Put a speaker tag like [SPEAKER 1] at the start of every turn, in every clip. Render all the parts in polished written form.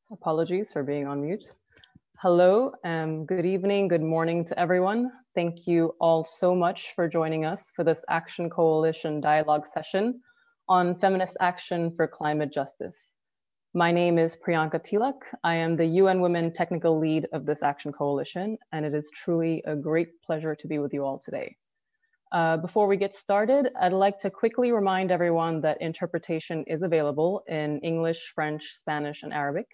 [SPEAKER 1] Apologies for being on mute. Hello, good evening, good morning to everyone. Thank you all so much for joining us for this Action Coalition dialogue session on feminist action for climate justice. My name is Priyanka Tilak. I am the UN Women Technical Lead of this Action Coalition, and it is truly a great pleasure to be with you all today. Before we get started, I'd like to quickly remind everyone that interpretation is available in English, French, Spanish, and Arabic,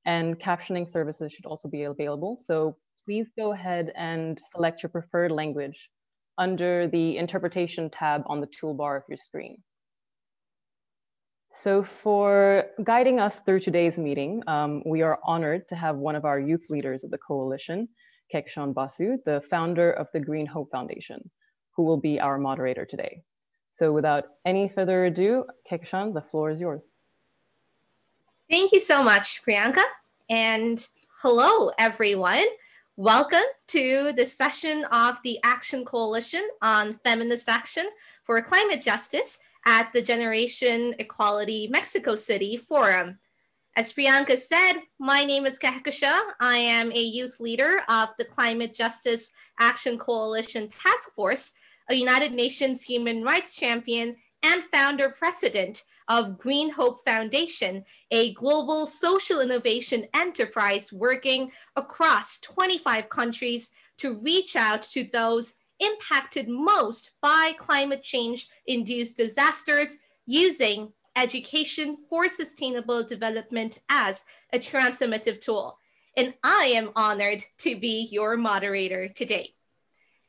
[SPEAKER 1] and captioning services should also be available. So please go ahead and select your preferred language under the interpretation tab on the toolbar of your screen. So for guiding us through today's meeting, we are honored to have one of our youth leaders of the coalition, Kehkashan Basu, the founder of the Green Hope Foundation, who will be our moderator today. So without any further ado, Kehkashan, the floor is yours.
[SPEAKER 2] Thank you so much, Priyanka. And hello, everyone. Welcome to this session of the Action Coalition on Feminist Action for Climate Justice at the Generation Equality Mexico City Forum. As Priyanka said, my name is Kehkashan. I am a youth leader of the Climate Justice Action Coalition Task Force, a United Nations human rights champion, and founder president of Green Hope Foundation, a global social innovation enterprise working across 25 countries to reach out to those impacted most by climate change-induced disasters using education for sustainable development as a transformative tool. And I am honored to be your moderator today.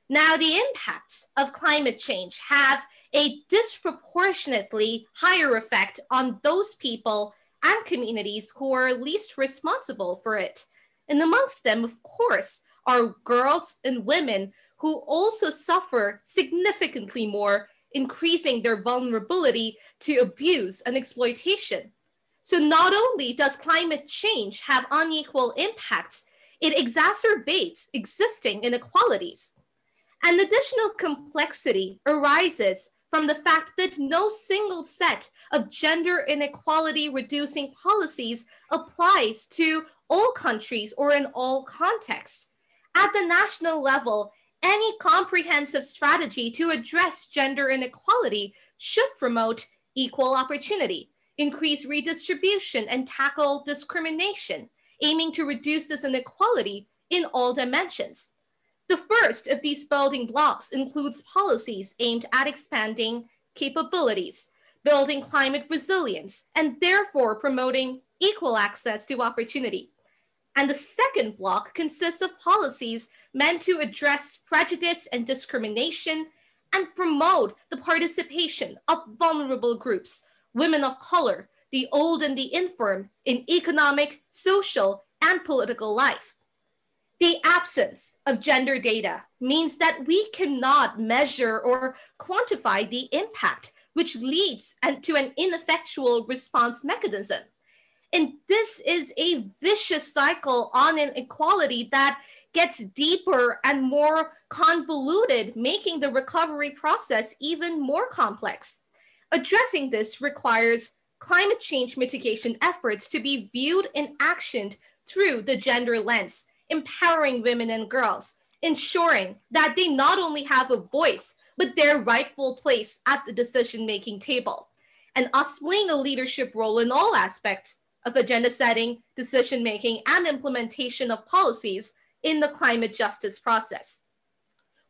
[SPEAKER 2] Now, the impacts of climate change have a disproportionately higher effect on those people and communities who are least responsible for it. And amongst them, of course, are girls and women who also suffer significantly more, increasing their vulnerability to abuse and exploitation. So not only does climate change have unequal impacts, it exacerbates existing inequalities. An additional complexity arises from the fact that no single set of gender inequality reducing policies applies to all countries or in all contexts. At the national level, any comprehensive strategy to address gender inequality should promote equal opportunity, increase redistribution, and tackle discrimination, aiming to reduce this inequality in all dimensions. The first of these building blocks includes policies aimed at expanding capabilities, building climate resilience, and therefore promoting equal access to opportunity. And the second block consists of policies meant to address prejudice and discrimination and promote the participation of vulnerable groups, women of color, the old and the infirm in economic, social, and political life. The absence of gender data means that we cannot measure or quantify the impact, which leads to an ineffectual response mechanism. And this is a vicious cycle on inequality that gets deeper and more convoluted, making the recovery process even more complex. Addressing this requires climate change mitigation efforts to be viewed and actioned through the gender lens, empowering women and girls, ensuring that they not only have a voice, but their rightful place at the decision-making table, and us playing a leadership role in all aspects of agenda setting, decision-making, and implementation of policies in the climate justice process.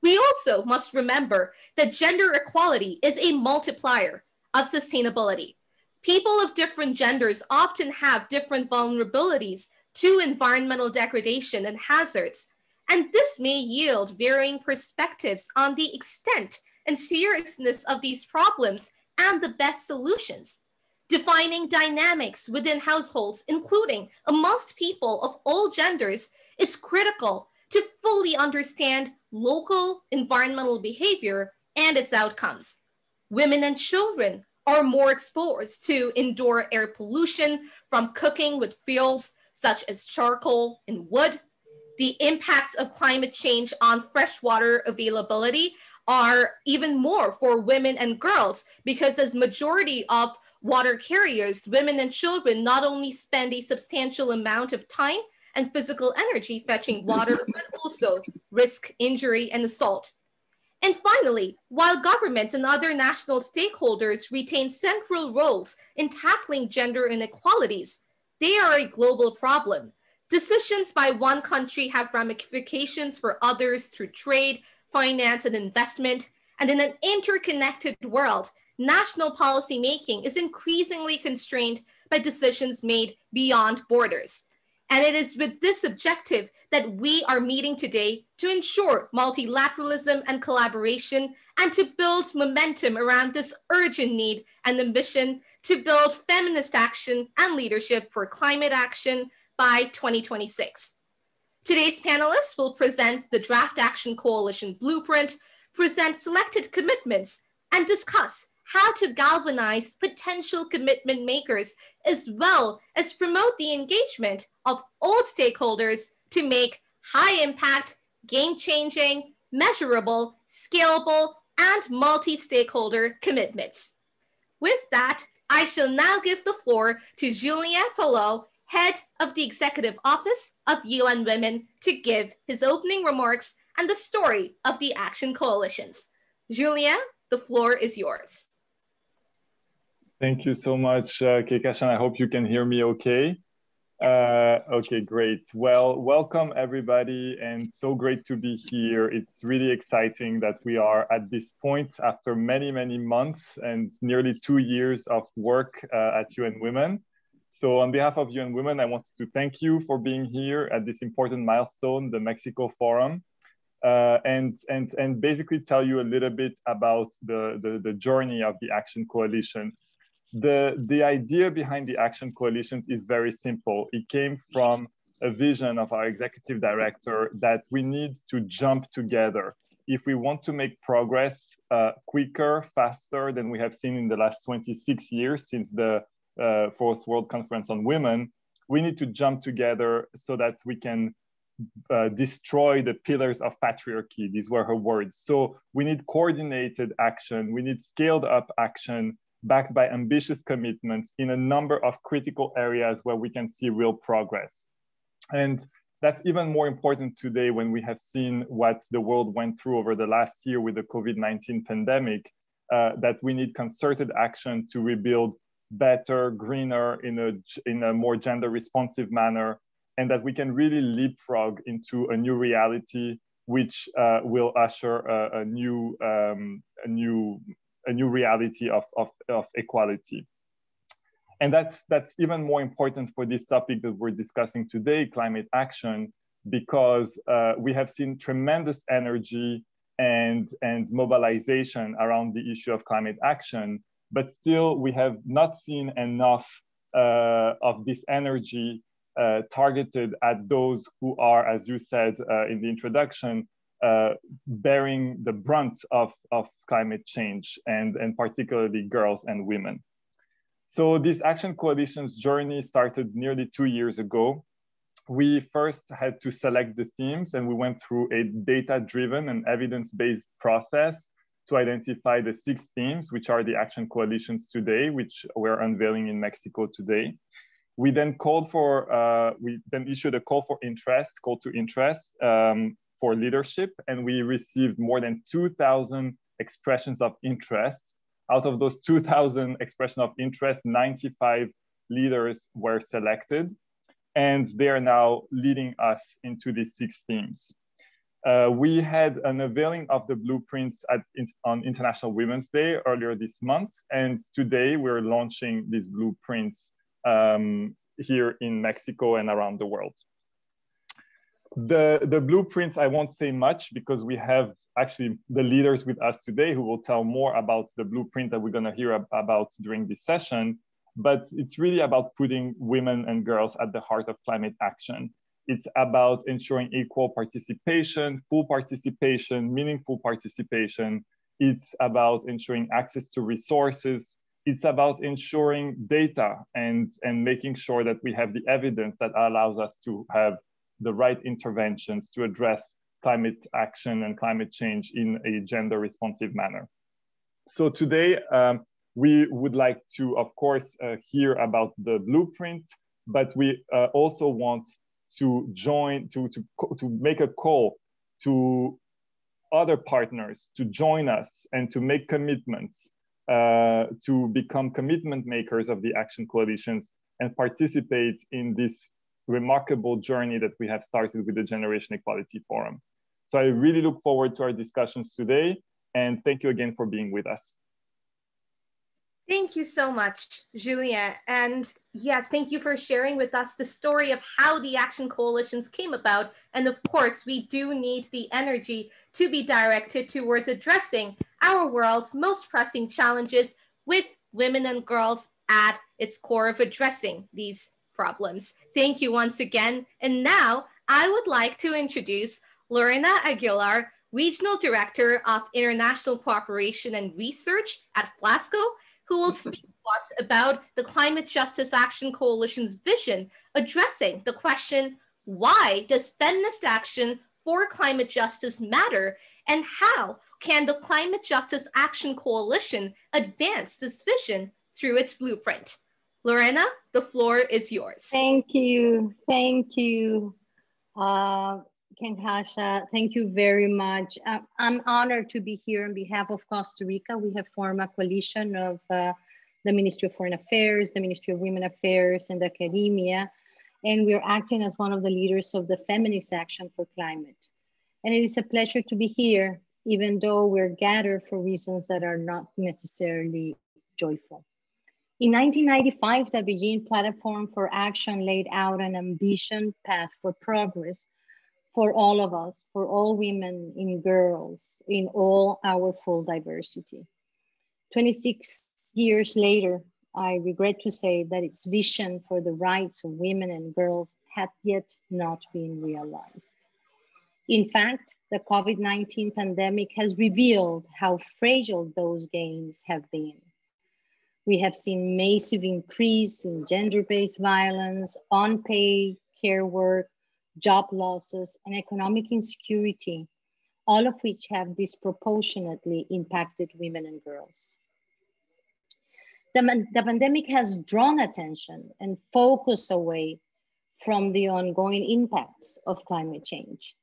[SPEAKER 2] We also must remember that gender equality is a multiplier of sustainability. People of different genders often have different vulnerabilities to environmental degradation and hazards, and this may yield varying perspectives on the extent and seriousness of these problems and the best solutions. Defining dynamics within households, including amongst people of all genders, is critical to fully understand local environmental behavior and its outcomes. Women and children are more exposed to indoor air pollution from cooking with fuels such as charcoal and wood. The impacts of climate change on freshwater availability are even more for women and girls because as majority of water carriers, women and children not only spend a substantial amount of time and physical energy fetching water, but also risk injury and assault. And finally, while governments and other national stakeholders retain central roles in tackling gender inequalities, they are a global problem. Decisions by one country have ramifications for others through trade, finance, and investment. And in an interconnected world, national policy making is increasingly constrained by decisions made beyond borders. And it is with this objective that we are meeting today to ensure multilateralism and collaboration and to build momentum around this urgent need and ambition to build feminist action and leadership for climate action by 2026. Today's panelists will present the Draft Action Coalition Blueprint, present selected commitments, and discuss how to galvanize potential commitment makers, as well as promote the engagement of all stakeholders to make high impact, game-changing, measurable, scalable, and multi-stakeholder commitments. With that, I shall now give the floor to Julien Paulot, head of the Executive Office of UN Women, to give his opening remarks and the story of the Action Coalitions. Julien, the floor is yours.
[SPEAKER 3] Thank you so much, Kehkashan. I hope you can hear me okay.
[SPEAKER 2] Yes.
[SPEAKER 3] Okay, great. Well, welcome everybody, and so great to be here. It's really exciting that we are at this point after many, many months and nearly 2 years of work at UN Women. So on behalf of UN Women, I wanted to thank you for being here at this important milestone, the Mexico Forum, and basically tell you a little bit about the journey of the Action Coalitions. The idea behind the Action Coalitions is very simple. It came from a vision of our executive director that we need to jump together. If we want to make progress quicker, faster than we have seen in the last 26 years since the Fourth World Conference on Women, we need to jump together so that we can destroy the pillars of patriarchy. These were her words. So we need coordinated action. We need scaled up action backed by ambitious commitments in a number of critical areas where we can see real progress. And that's even more important today when we have seen what the world went through over the last year with the COVID-19 pandemic, that we need concerted action to rebuild better, greener, in a more gender responsive manner, and that we can really leapfrog into a new reality, which will usher a new reality of equality. And that's even more important for this topic that we're discussing today, climate action, because we have seen tremendous energy and mobilization around the issue of climate action, but still we have not seen enough of this energy targeted at those who are, as you said in the introduction, bearing the brunt of climate change, and particularly girls and women. So this Action Coalition's journey started nearly 2 years ago. We first had to select the themes, and we went through a data-driven and evidence-based process to identify the 6 themes, which are the Action Coalitions today, which we're unveiling in Mexico today. We then issued a call to interest for leadership, and we received more than 2,000 expressions of interest. Out of those 2,000 expressions of interest, 95 leaders were selected, and they are now leading us into these 6 themes. We had an unveiling of the blueprints on International Women's Day earlier this month, and today we're launching these blueprints here in Mexico and around the world. The blueprints, I won't say much because we have actually the leaders with us today who will tell more about the blueprint that we're going to hear about during this session. But it's really about putting women and girls at the heart of climate action. It's about ensuring equal participation, full participation, meaningful participation. It's about ensuring access to resources. It's about ensuring data and making sure that we have the evidence that allows us to have the right interventions to address climate action and climate change in a gender responsive manner. So today, We would like to, of course, hear about the blueprint, but we also want to join, to make a call to other partners to join us and to make commitments, to become commitment makers of the action coalitions and participate in this remarkable journey that we have started with the Generation Equality Forum. So I really look forward to our discussions today, and thank you again for being with us.
[SPEAKER 2] Thank you so much, Julien. And yes, thank you for sharing with us the story of how the Action Coalitions came about. And of course, we do need the energy to be directed towards addressing our world's most pressing challenges, with women and girls at its core of addressing these problems. Thank you once again. And now I would like to introduce Lorena Aguilar, Regional Director of International Cooperation and Research at FLACSO, who will speak to us about the Climate Justice Action Coalition's vision addressing the question, why does feminist action for climate justice matter, and how can the Climate Justice Action Coalition advance this vision through its blueprint? Lorena, the floor is yours.
[SPEAKER 4] Thank you. Thank you, Kehkashan. Thank you very much. I'm honored to be here on behalf of Costa Rica. We have formed a coalition of the Ministry of Foreign Affairs, the Ministry of Women Affairs, and academia. And we're acting as one of the leaders of the Feminist Action for Climate. And it is a pleasure to be here, even though we're gathered for reasons that are not necessarily joyful. In 1995, the Beijing Platform for Action laid out an ambitious path for progress for all of us, for all women and girls in all our full diversity. 26 years later, I regret to say that its vision for the rights of women and girls had yet not been realized. In fact, the COVID-19 pandemic has revealed how fragile those gains have been. We have seen massive increase in gender-based violence, unpaid care work, job losses, and economic insecurity, all of which have disproportionately impacted women and girls. The pandemic has drawn attention and focus away from the ongoing impacts of climate change,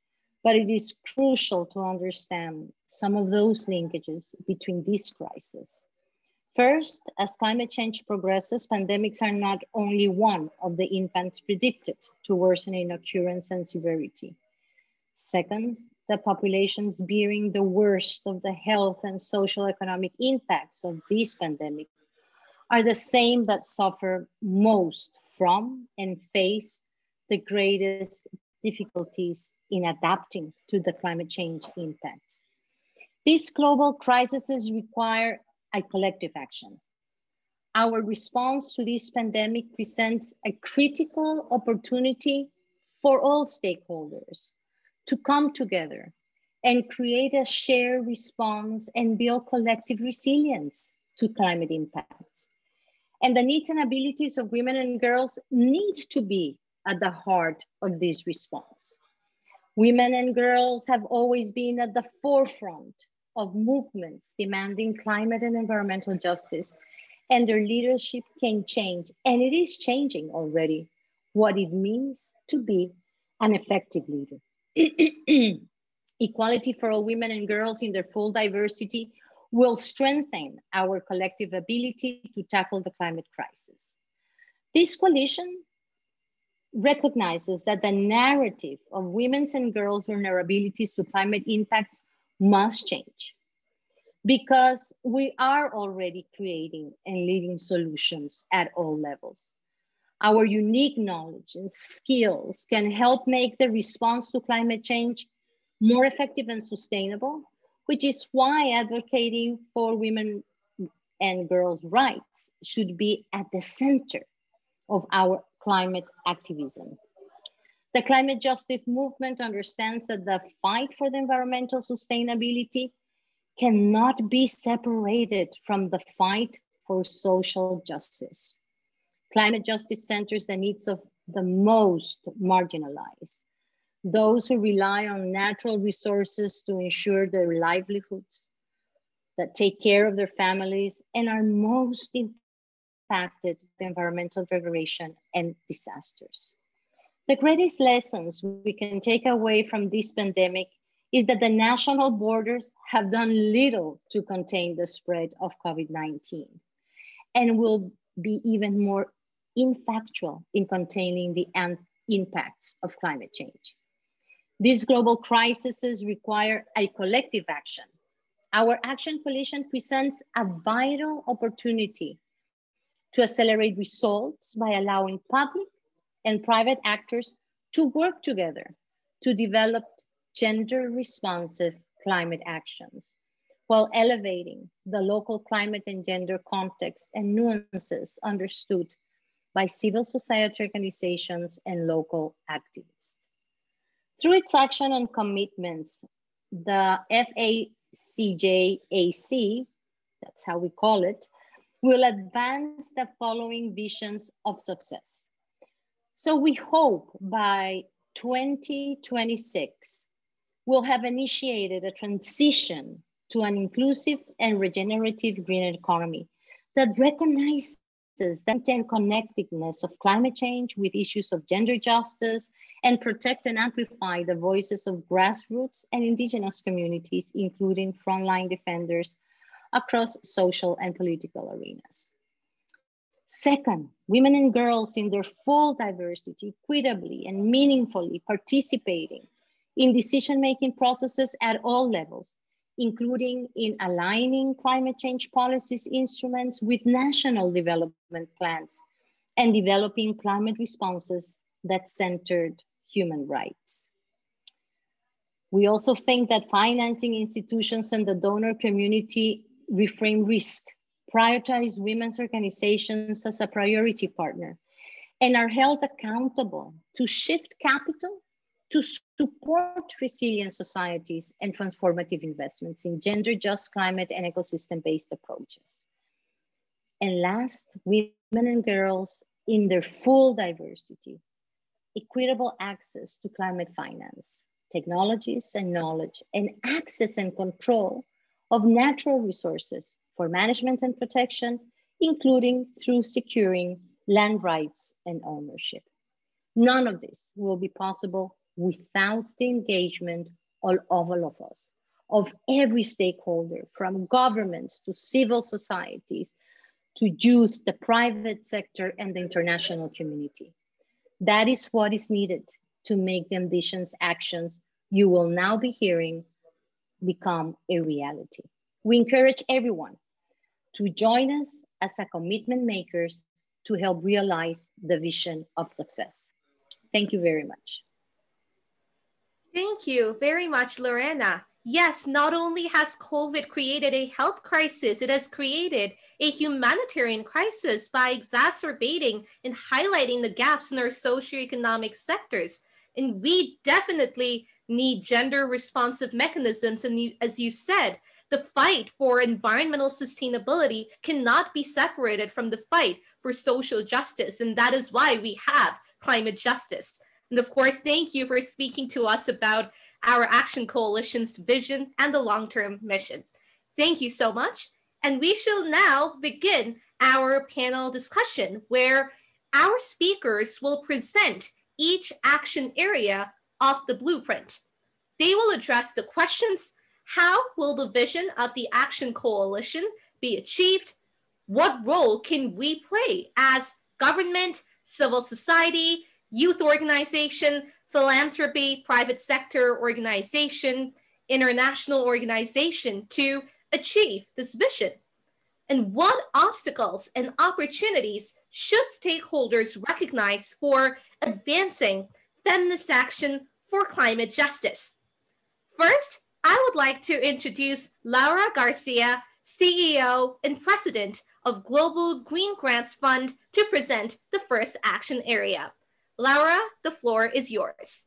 [SPEAKER 4] but it is crucial to understand some of those linkages between these crises. First, as climate change progresses, pandemics are not only one of the impacts predicted to worsen in occurrence and severity. Second, the populations bearing the worst of the health and social economic impacts of this pandemic are the same that suffer most from and face the greatest difficulties in adapting to the climate change impacts. These global crises require a collective action. Our response to this pandemic presents a critical opportunity for all stakeholders to come together and create a shared response and build collective resilience to climate impacts. And the needs and abilities of women and girls need to be at the heart of this response. Women and girls have always been at the forefront of movements demanding climate and environmental justice, and their leadership can change, and it is changing already, what it means to be an effective leader. Equality for all women and girls in their full diversity will strengthen our collective ability to tackle the climate crisis. This coalition recognizes that the narrative of women's and girls' vulnerabilities to climate impacts must change, because we are already creating and leading solutions at all levels. Our unique knowledge and skills can help make the response to climate change more effective and sustainable, which is why advocating for women and girls' rights should be at the center of our climate activism. The climate justice movement understands that the fight for the environmental sustainability cannot be separated from the fight for social justice. Climate justice centers the needs of the most marginalized, those who rely on natural resources to ensure their livelihoods, that take care of their families and are most impacted by environmental degradation and disasters. The greatest lessons we can take away from this pandemic is that the national borders have done little to contain the spread of COVID-19 and will be even more ineffectual in containing the impacts of climate change. These global crises require a collective action. Our Action Coalition presents a vital opportunity to accelerate results by allowing public and private actors to work together to develop gender-responsive climate actions while elevating the local climate and gender context and nuances understood by civil society organizations and local activists. Through its action and commitments, the FLACSO, that's how we call it, will advance the following visions of success. So we hope by 2026, we'll have initiated a transition to an inclusive and regenerative green economy that recognizes the interconnectedness of climate change with issues of gender justice and protect and amplify the voices of grassroots and indigenous communities, including frontline defenders across social and political arenas. Second, women and girls in their full diversity, equitably and meaningfully participating in decision-making processes at all levels, including in aligning climate change policies instruments with national development plans and developing climate responses that centered human rights. We also think that financing institutions and the donor community reframe risk, prioritize women's organizations as a priority partner, and are held accountable to shift capital to support resilient societies and transformative investments in gender just climate and ecosystem-based approaches. And last, women and girls in their full diversity, equitable access to climate finance, technologies and knowledge, and access and control of natural resources for management and protection, including through securing land rights and ownership. None of this will be possible without the engagement of all of us, of every stakeholder, from governments to civil societies, to youth, the private sector, and the international community. That is what is needed to make the ambitious actions you will now be hearing become a reality. We encourage everyone to join us as a commitment makers to help realize the vision of success. Thank you very much.
[SPEAKER 2] Thank you very much, Lorena. Yes, not only has COVID created a health crisis, it has created a humanitarian crisis by exacerbating and highlighting the gaps in our socioeconomic sectors. And we definitely need gender responsive mechanisms. And as you said, the fight for environmental sustainability cannot be separated from the fight for social justice. And that is why we have climate justice. And of course, thank you for speaking to us about our Action Coalition's vision and the long-term mission. Thank you so much. And we shall now begin our panel discussion where our speakers will present each action area of the blueprint. They will address the questions: how will the vision of the Action Coalition be achieved? What role can we play as government, civil society, youth organization, philanthropy, private sector organization, international organization to achieve this vision? And what obstacles and opportunities should stakeholders recognize for advancing feminist action for climate justice? First, I would like to introduce Laura Garcia, CEO and President of Global Greengrants Fund, to present the first action area. Laura, the floor is yours.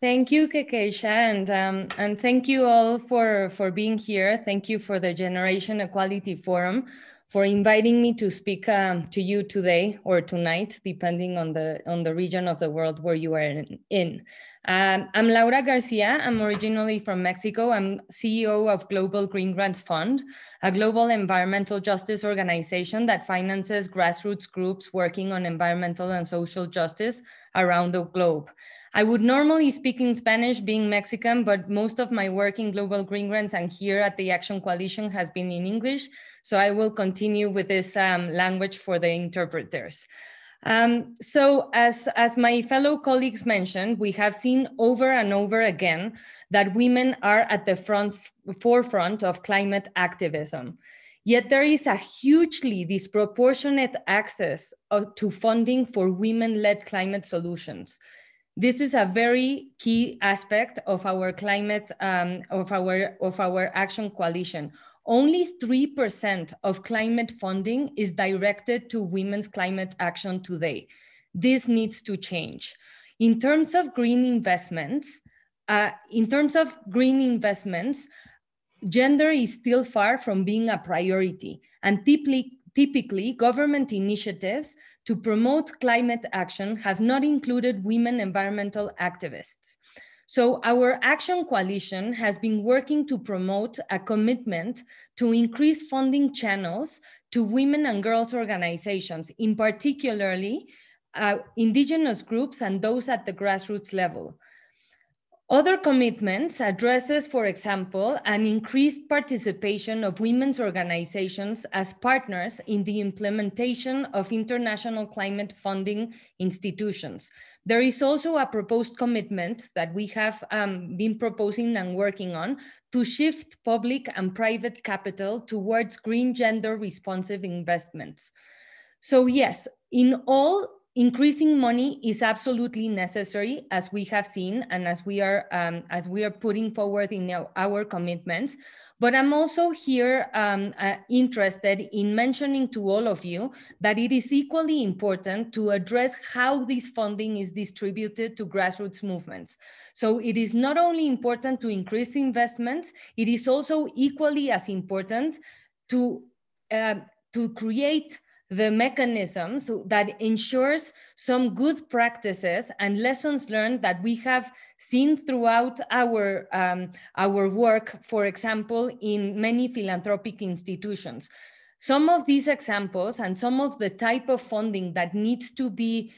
[SPEAKER 5] Thank you, Kehkashan, and thank you all for being here. Thank you for the Generation Equality Forum for inviting me to speak to you today or tonight, depending on the region of the world where you are in. I'm Laura Garcia. I'm originally from Mexico. I'm CEO of Global Greengrants Fund, a global environmental justice organization that finances grassroots groups working on environmental and social justice around the globe. I would normally speak in Spanish being Mexican, but most of my work in Global Greengrants and here at the Action Coalition has been in English. So I will continue with this language for the interpreters. So as my fellow colleagues mentioned, we have seen over and over again that women are at the forefront of climate activism. Yet there is a hugely disproportionate access to funding for women-led climate solutions. This is a very key aspect of our climate, of our action coalition. Only 3% of climate funding is directed to women's climate action today. This needs to change. In terms of green investments, gender is still far from being a priority, and typically government initiatives to promote climate action have not included women environmental activists. So our action coalition has been working to promote a commitment to increase funding channels to women and girls organizations, in particularly indigenous groups and those at the grassroots level. Other commitments addresses, for example, an increased participation of women's organizations as partners in the implementation of international climate funding institutions. There is also a proposed commitment that we have been proposing and working on to shift public and private capital towards green gender responsive investments. So yes, in all, increasing money is absolutely necessary, as we have seen and as we are putting forward in our commitments. But I'm also here interested in mentioning to all of you that it is equally important to address how this funding is distributed to grassroots movements. So it is not only important to increase investments, it is also equally as important to create the mechanisms that ensures some good practices and lessons learned that we have seen throughout our work, for example, in many philanthropic institutions. Some of these examples and some of the type of funding that needs to be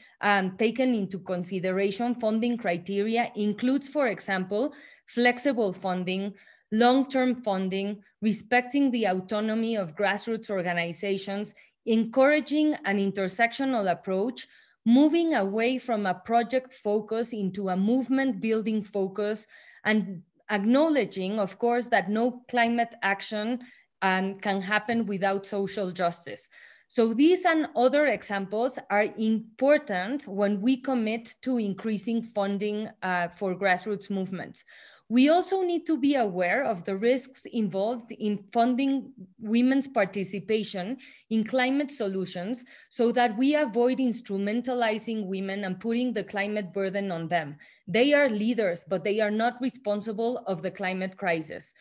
[SPEAKER 5] taken into consideration, funding criteria includes, for example, flexible funding, long-term funding, respecting the autonomy of grassroots organizations, encouraging an intersectional approach, moving away from a project focus into a movement building focus, and acknowledging, of course, that no climate action can happen without social justice. So these and other examples are important when we commit to increasing funding for grassroots movements. We also need to be aware of the risks involved in funding women's participation in climate solutions so that we avoid instrumentalizing women and putting the climate burden on them. They are leaders, but they are not responsible of the climate crisis.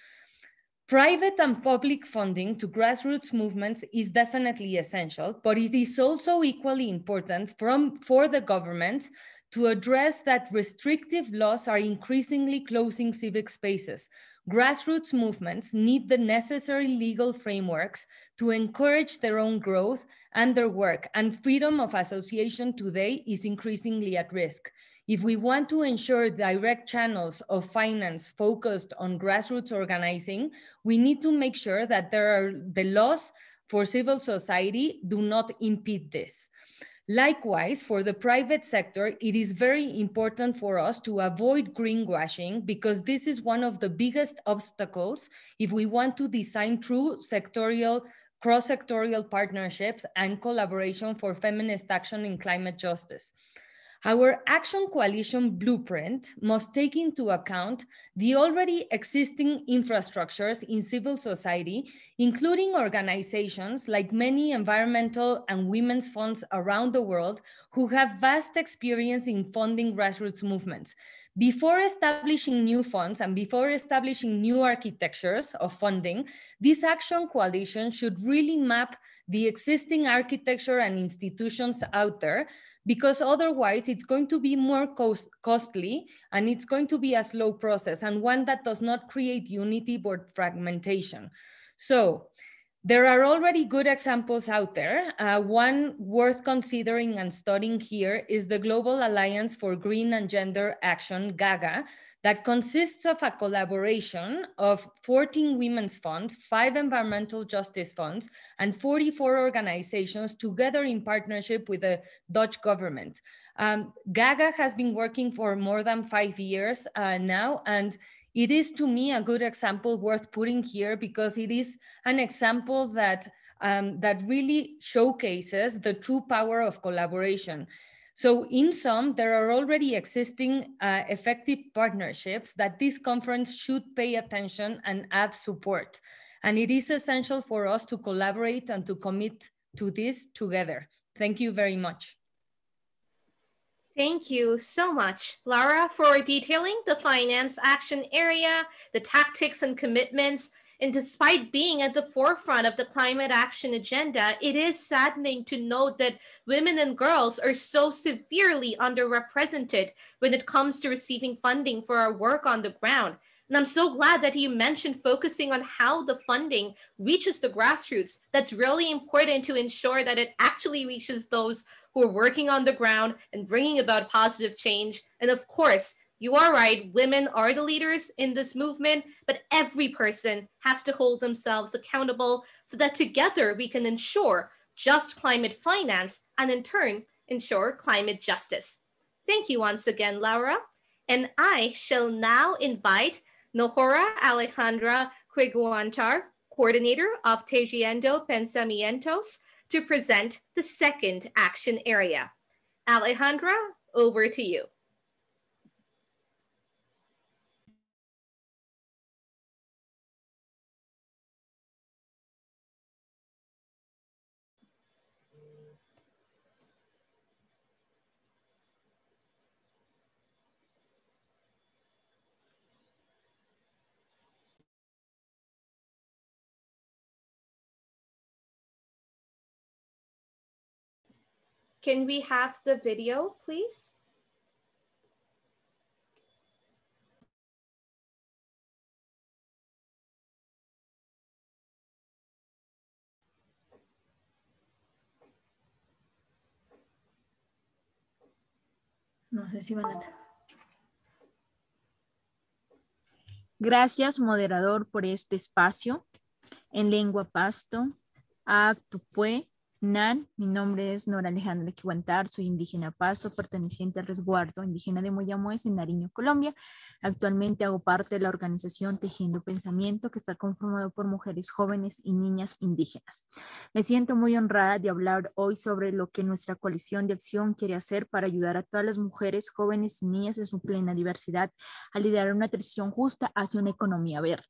[SPEAKER 5] Private and public funding to grassroots movements is definitely essential, but it is also equally important for the government to address that restrictive laws are increasingly closing civic spaces. Grassroots movements need the necessary legal frameworks to encourage their own growth and their work, and freedom of association today is increasingly at risk. If we want to ensure direct channels of finance focused on grassroots organizing, we need to make sure that the laws for civil society do not impede this. Likewise, for the private sector, it is very important for us to avoid greenwashing because this is one of the biggest obstacles if we want to design true cross-sectorial partnerships and collaboration for feminist action in climate justice. Our action coalition blueprint must take into account the already existing infrastructures in civil society, including organizations like many environmental and women's funds around the world who have vast experience in funding grassroots movements. Before establishing new funds and before establishing new architectures of funding, this action coalition should really map the existing architecture and institutions out there, because otherwise it's going to be more costly and it's going to be a slow process and one that does not create unity but fragmentation. So there are already good examples out there. One worth considering and studying here is the Global Alliance for Green and Gender Action, GAGA, that consists of a collaboration of 14 women's funds, 5 environmental justice funds, and 44 organizations together in partnership with the Dutch government. GAGA has been working for more than 5 years now, and it is, to me, a good example worth putting here because it is an example that, that really showcases the true power of collaboration. So in sum, there are already existing effective partnerships that this conference should pay attention and add support. And it is essential for us to collaborate and to commit to this together. Thank you very much.
[SPEAKER 2] Thank you so much, Laura, for detailing the finance action area, the tactics and commitments. And despite being at the forefront of the climate action agenda, it is saddening to note that women and girls are so severely underrepresented when it comes to receiving funding for our work on the ground. And I'm so glad that you mentioned focusing on how the funding reaches the grassroots. That's really important to ensure that it actually reaches those who are working on the ground and bringing about positive change. And of course, you are right, women are the leaders in this movement, but every person has to hold themselves accountable so that together we can ensure just climate finance and in turn ensure climate justice. Thank you once again, Laura. And I shall now invite Nohora Alejandra Quiguantar, coordinator of Tejiendo Pensamientos, to present the second action area. Alejandra, over to you. Can we have the video, please?
[SPEAKER 6] No sé si van a... Gracias, moderador, por este espacio. En lengua pasto, Actupue, Nan, mi nombre es Nora Alejandra Quiguantar, soy indígena pasto, perteneciente al resguardo indígena de Moyamuez en Nariño, Colombia. Actualmente hago parte de la organización Tejiendo Pensamiento, que está conformado por mujeres jóvenes y niñas indígenas. Me siento muy honrada de hablar hoy sobre lo que nuestra coalición de acción quiere hacer para ayudar a todas las mujeres, jóvenes y niñas en su plena diversidad a liderar una transición justa hacia una economía verde.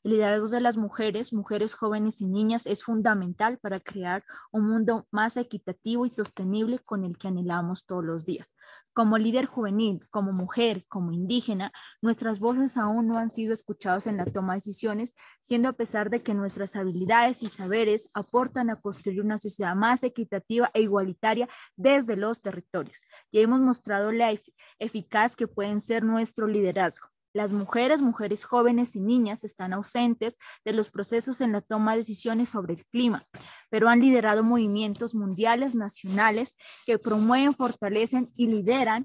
[SPEAKER 6] El liderazgo de las mujeres, jóvenes y niñas es fundamental para crear un mundo más equitativo y sostenible con el que anhelamos todos los días. Como líder juvenil, como mujer, como indígena, nuestras voces aún no han sido escuchadas en la toma de decisiones, siendo a pesar de que nuestras habilidades y saberes aportan a construir una sociedad más equitativa e igualitaria desde los territorios. Ya hemos mostrado la eficaz que pueden ser nuestro liderazgo. Las mujeres jóvenes y niñas están ausentes de los procesos en la toma de decisiones sobre el clima, pero han liderado movimientos mundiales, nacionales, que promueven, fortalecen y lideran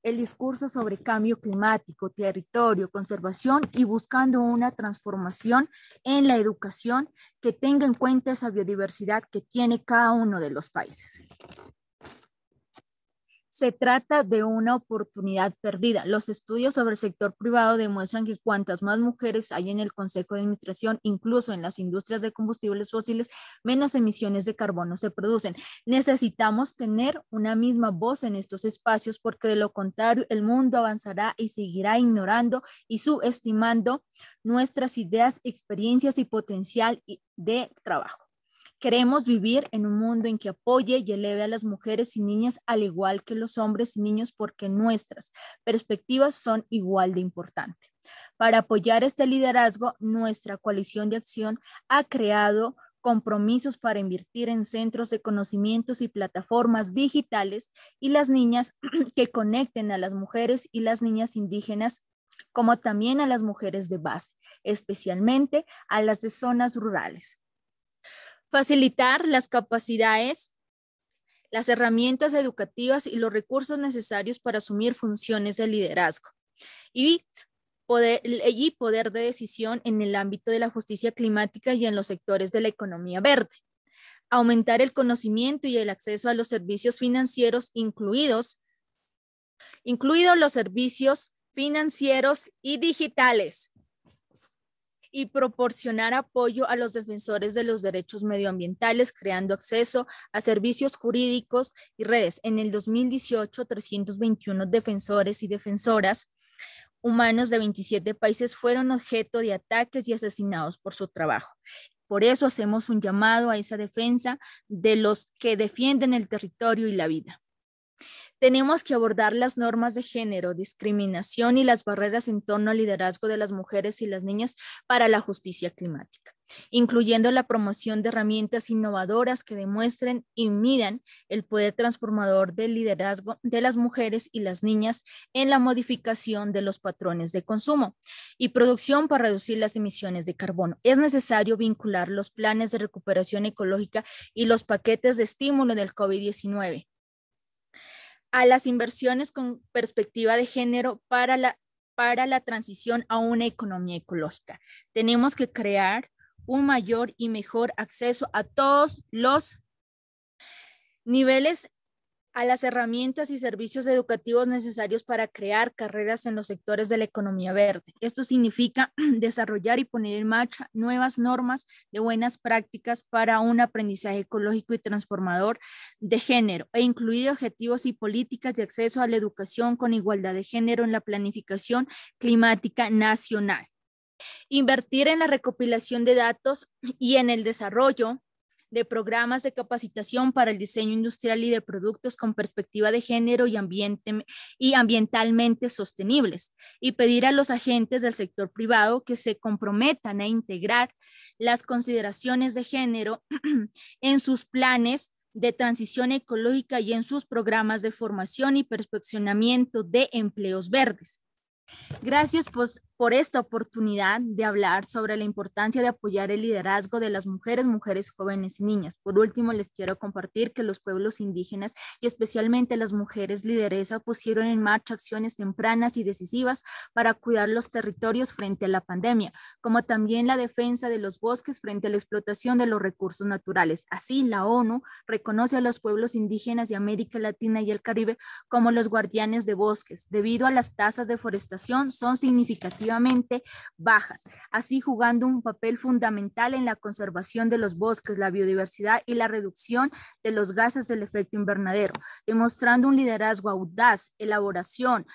[SPEAKER 6] el discurso sobre cambio climático, territorio, conservación y buscando una transformación en la educación que tenga en cuenta esa biodiversidad que tiene cada uno de los países. Se trata de una oportunidad perdida. Los estudios sobre el sector privado demuestran que cuantas más mujeres hay en el Consejo de Administración, incluso en las industrias de combustibles fósiles, menos emisiones de carbono se producen. Necesitamos tener una misma voz en estos espacios porque de lo contrario el mundo avanzará y seguirá ignorando y subestimando nuestras ideas, experiencias y potencial de trabajo. Queremos vivir en un mundo en que apoye y eleve a las mujeres y niñas al igual que los hombres y niños porque nuestras perspectivas son igual de importantes. Para apoyar este liderazgo, nuestra coalición de acción ha creado compromisos para invertir en centros de conocimientos y plataformas digitales y las niñas que conecten a las mujeres y las niñas indígenas, como también a las mujeres de base, especialmente a las de zonas rurales. Facilitar las capacidades, las herramientas educativas y los recursos necesarios para asumir funciones de liderazgo y poder de decisión en el ámbito de la justicia climática y en los sectores de la economía verde. Aumentar el conocimiento y el acceso a los servicios financieros, incluidos los servicios financieros y digitales, y proporcionar apoyo a los defensores de los derechos medioambientales, creando acceso a servicios jurídicos y redes. En el 2018, 321 defensores y defensoras humanos de 27 países fueron objeto de ataques y asesinados por su trabajo. Por eso hacemos un llamado a esa defensa de los que defienden el territorio y la vida. Tenemos que abordar las normas de género, discriminación y las barreras en torno al liderazgo de las mujeres y las niñas para la justicia climática, incluyendo la promoción de herramientas innovadoras que demuestren y midan el poder transformador del liderazgo de las mujeres y las niñas en la modificación de los patrones de consumo y producción para reducir las emisiones de carbono. Es necesario vincular los planes de recuperación ecológica y los paquetes de estímulo del COVID-19 a las inversiones con perspectiva de género para la transición a una economía ecológica. Tenemos que crear un mayor y mejor acceso a todos los niveles a las herramientas y servicios educativos necesarios para crear carreras en los sectores de la economía verde. Esto significa desarrollar y poner en marcha nuevas normas de buenas prácticas para un aprendizaje ecológico y transformador de género e incluir objetivos y políticas de acceso a la educación con igualdad de género en la planificación climática nacional. Invertir en la recopilación de datos y en el desarrollo de programas de capacitación para el diseño industrial y de productos con perspectiva de género y ambientalmente sostenibles, y pedir a los agentes del sector privado que se comprometan a integrar las consideraciones de género en sus planes de transición ecológica y en sus programas de formación y perfeccionamiento de empleos verdes. Gracias por esta oportunidad de hablar sobre la importancia de apoyar el liderazgo de las mujeres, jóvenes y niñas. Por último, les quiero compartir que los pueblos indígenas y especialmente las mujeres lideresas pusieron en marcha acciones tempranas y decisivas para cuidar los territorios frente a la pandemia, como también la defensa de los bosques frente a la explotación de los recursos naturales. Así, la ONU reconoce a los pueblos indígenas de América Latina y el Caribe como los guardianes de bosques, debido a las tasas de deforestación son significativamente bajas, así jugando un papel fundamental en la conservación de los bosques, la biodiversidad y la reducción de los gases del efecto invernadero, demostrando un liderazgo audaz, elaboración,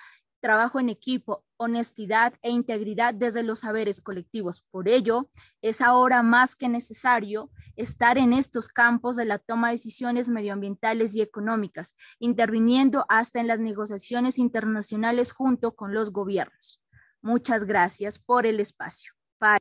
[SPEAKER 6] trabajo en equipo, honestidad e integridad desde los saberes colectivos. Por ello, es ahora más que necesario estar en estos campos de la toma de decisiones medioambientales y económicas, interviniendo hasta en las negociaciones internacionales junto con los gobiernos. Muchas gracias por el espacio. Bye.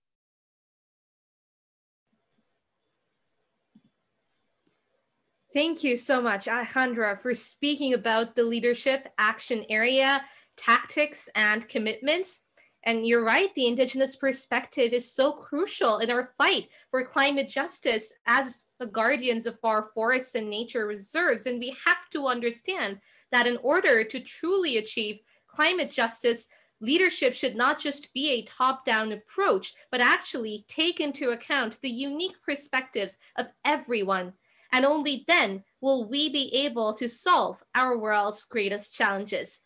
[SPEAKER 2] Thank you so much, Alejandra, for speaking about the leadership action area, tactics, and commitments. And you're right, the Indigenous perspective is so crucial in our fight for climate justice as the guardians of our forests and nature reserves. And we have to understand that in order to truly achieve climate justice, leadership should not just be a top-down approach, but actually take into account the unique perspectives of everyone. And only then will we be able to solve our world's greatest challenges.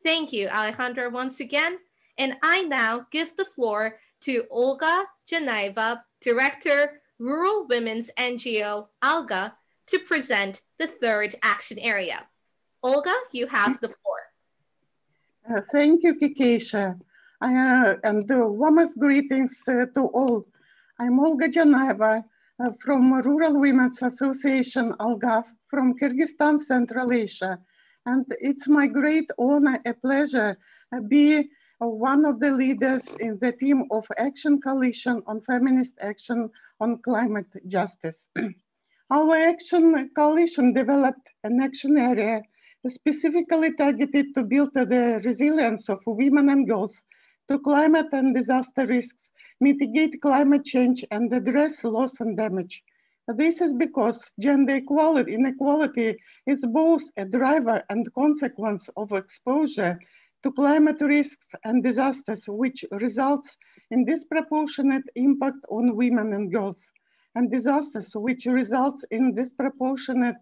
[SPEAKER 2] Thank you, Alejandra, once again. And I now give the floor to Olga Djanaeva, Director, Rural Women's NGO, ALGA, to present the third action area. Olga, you have the floor.
[SPEAKER 7] Thank you, Kehkashan. And warmest greetings to all. I'm Olga Djanaeva, from Rural Women's Association, ALGA, from Kyrgyzstan, Central Asia. And it's my great honor, a pleasure, be one of the leaders in the team of Action Coalition on Feminist Action on Climate Justice. Our Action Coalition developed an action area specifically targeted to build the resilience of women and girls to climate and disaster risks, mitigate climate change, and address loss and damage. This is because gender inequality is both a driver and consequence of exposure to climate risks and disasters, which results in disproportionate impact on women and girls, and disasters which results in disproportionate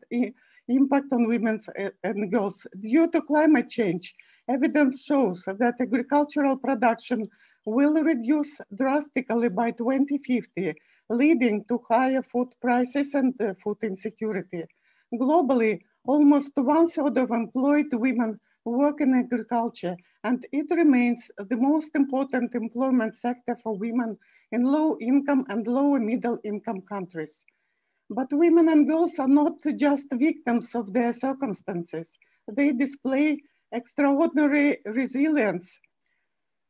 [SPEAKER 7] impact on women and girls. Due to climate change, evidence shows that agricultural production will reduce drastically by 2050, leading to higher food prices and food insecurity. Globally, almost 1/3 of employed women work in agriculture, and it remains the most important employment sector for women in low-income and lower-middle-income countries. But women and girls are not just victims of their circumstances. They display extraordinary resilience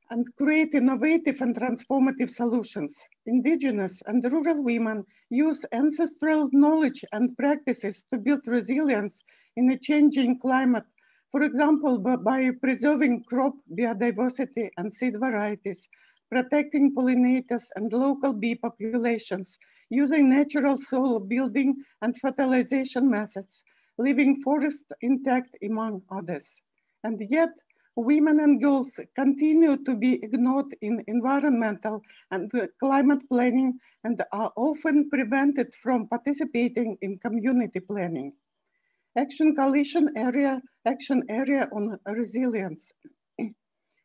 [SPEAKER 7] and create innovative and transformative solutions. Indigenous and rural women use ancestral knowledge and practices to build resilience in a changing climate. For example, by preserving crop biodiversity and seed varieties, protecting pollinators and local bee populations, using natural soil building and fertilization methods, leaving forests intact, among others. And yet, women and girls continue to be ignored in environmental and climate planning and are often prevented from participating in community planning. Action Coalition Action Area on Resilience.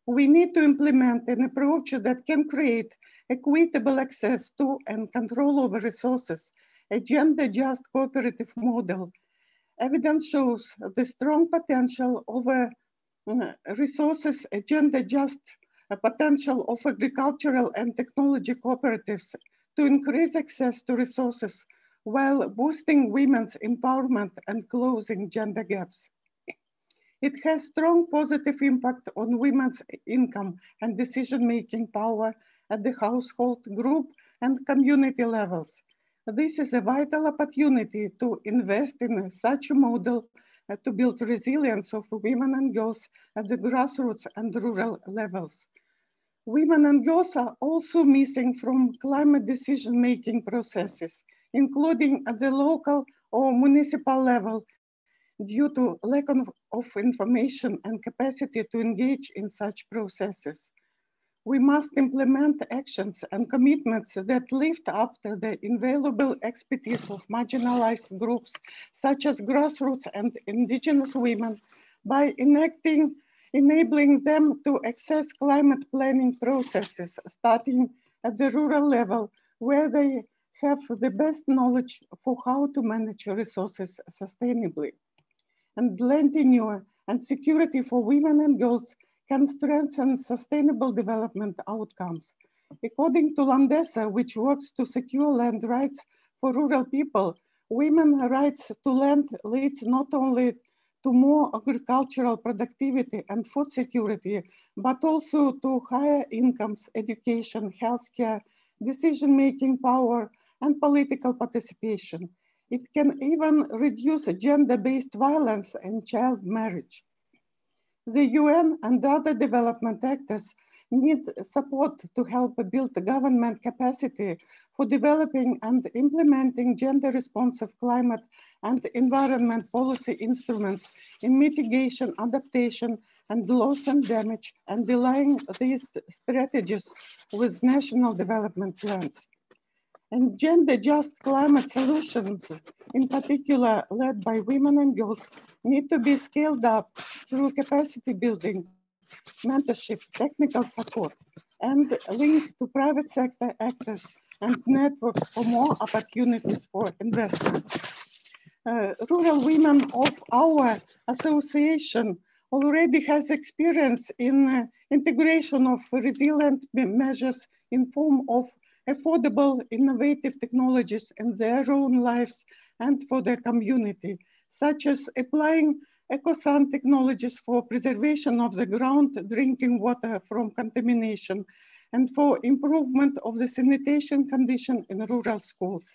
[SPEAKER 7] We need to implement an approach that can create equitable access to and control over resources, a gender-just cooperative model. Evidence shows the strong potential of resources, a gender-just potential of agricultural and technology cooperatives to increase access to resources while boosting women's empowerment and closing gender gaps. It has strong positive impact on women's income and decision-making power at the household, group, and community levels. This is a vital opportunity to invest in such a model to build resilience of women and girls at the grassroots and rural levels. Women and girls are also missing from climate decision-making processes, including at the local or municipal level, due to lack of information and capacity to engage in such processes. We must implement actions and commitments that lift up the invaluable expertise of marginalized groups, such as grassroots and indigenous women, by enabling them to access climate planning processes, starting at the rural level, where they have the best knowledge for how to manage resources sustainably. And land tenure and security for women and girls can strengthen sustainable development outcomes. According to Landesa, which works to secure land rights for rural people, women's rights to land leads not only to more agricultural productivity and food security, but also to higher incomes, education, healthcare, decision-making power, and political participation. It can even reduce gender-based violence and child marriage. The UN and other development actors need support to help build the government capacity for developing and implementing gender-responsive climate and environment policy instruments in mitigation, adaptation, and loss and damage, and align these strategies with national development plans. And gender-just climate solutions, in particular led by women and girls, need to be scaled up through capacity building, mentorship, technical support, and linked to private sector actors and networks for more opportunities for investment. Rural women of our association already has experience in integration of resilient measures in form of affordable, innovative technologies in their own lives and for their community, such as applying eco-sound technologies for preservation of the ground, drinking water from contamination, and for improvement of the sanitation condition in rural schools.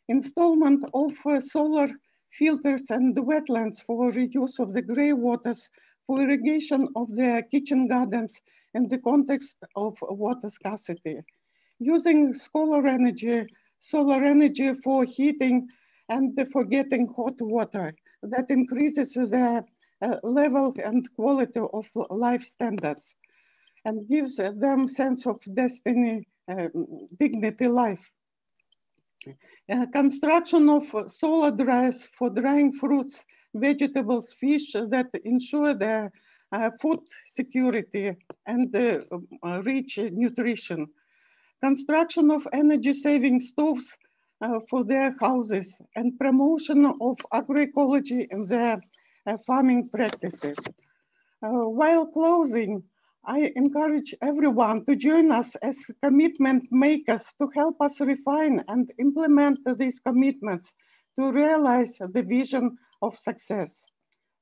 [SPEAKER 7] Installment of solar filters and the wetlands for reuse of the gray waters for irrigation of the kitchen gardens in the context of water scarcity. Using solar energy for heating and for getting hot water that increases the level and quality of life standards and gives them sense of destiny, dignity life. Construction of solar dryers for drying fruits, vegetables, fish that ensure their food security and rich nutrition. Construction of energy-saving stoves for their houses and promotion of agroecology in their farming practices. While closing, I encourage everyone to join us as commitment makers to help us refine and implement these commitments to realize the vision of success.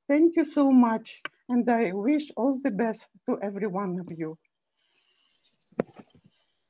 [SPEAKER 7] Thank you so much, and I wish all the best to every one of you.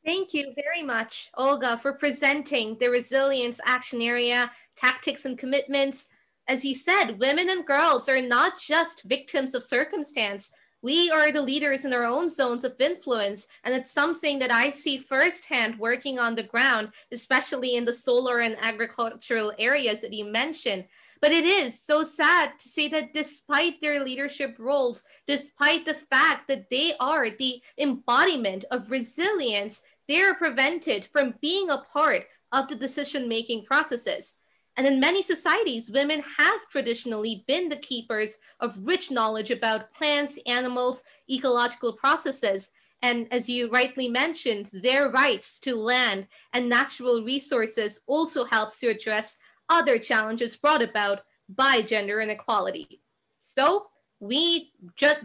[SPEAKER 2] Thank you very much, Olga, for presenting the Resilience Action Area, tactics and commitments. As you said, women and girls are not just victims of circumstance. We are the leaders in our own zones of influence, and it's something that I see firsthand working on the ground, especially in the solar and agricultural areas that you mentioned. But it is so sad to see that despite their leadership roles, despite the fact that they are the embodiment of resilience, they are prevented from being a part of the decision-making processes. And in many societies, women have traditionally been the keepers of rich knowledge about plants, animals, ecological processes, and as you rightly mentioned, their rights to land and natural resources also helps to address other challenges brought about by gender inequality. So we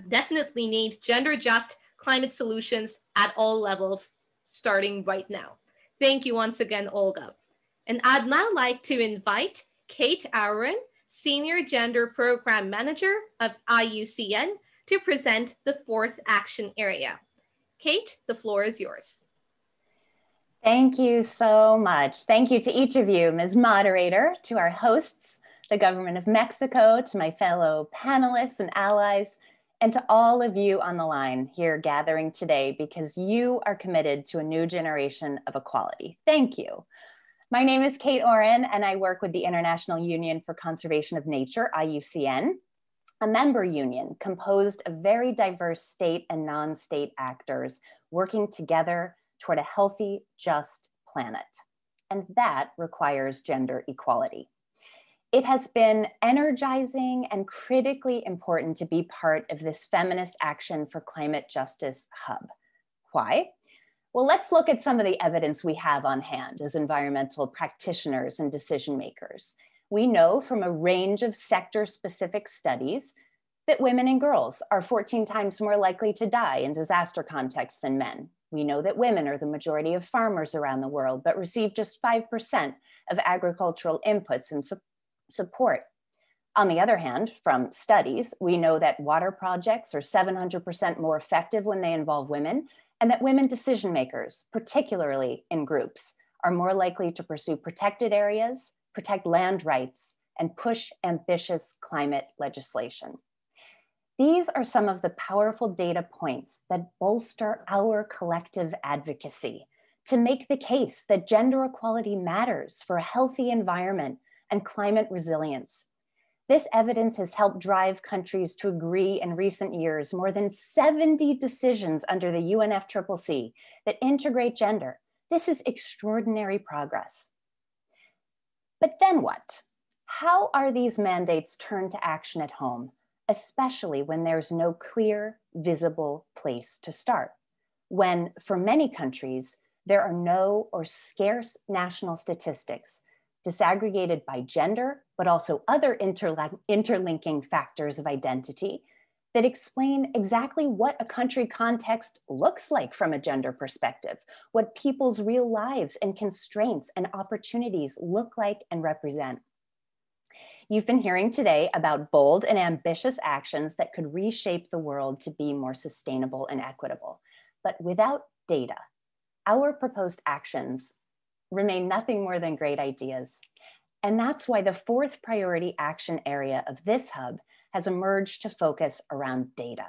[SPEAKER 2] definitely need gender-just climate solutions at all levels, starting right now. Thank you once again, Olga. And I'd now like to invite Cate Owren, Senior Gender Program Manager of IUCN, to present the fourth action area. Cate, the floor is yours.
[SPEAKER 8] Thank you so much. Thank you to each of you, Ms. Moderator, to our hosts, the Government of Mexico, to my fellow panelists and allies, and to all of you on the line here gathering today because you are committed to a new generation of equality. Thank you. My name is Cate Owren, and I work with the International Union for Conservation of Nature, IUCN, a member union composed of very diverse state and non-state actors working together toward a healthy, just planet. And that requires gender equality. It has been energizing and critically important to be part of this Feminist Action for Climate Justice hub. Why? Well, let's look at some of the evidence we have on hand as environmental practitioners and decision makers. We know from a range of sector-specific studies that women and girls are 14 times more likely to die in disaster contexts than men. We know that women are the majority of farmers around the world, but receive just 5% of agricultural inputs and support. On the other hand, from studies, we know that water projects are 700% more effective when they involve women, and that women decision makers, particularly in groups, are more likely to pursue protected areas, protect land rights, and push ambitious climate legislation. These are some of the powerful data points that bolster our collective advocacy to make the case that gender equality matters for a healthy environment and climate resilience. This evidence has helped drive countries to agree in recent years more than 70 decisions under the UNFCCC that integrate gender. This is extraordinary progress. But then what? How are these mandates turned to action at home, especially when there's no clear, visible place to start? When, for many countries, there are no or scarce national statistics disaggregated by gender, but also other interlinking factors of identity, that explain exactly what a country context looks like from a gender perspective, what people's real lives and constraints and opportunities look like and represent. You've been hearing today about bold and ambitious actions that could reshape the world to be more sustainable and equitable. But without data, our proposed actions remain nothing more than great ideas. And that's why the fourth priority action area of this hub has emerged to focus around data.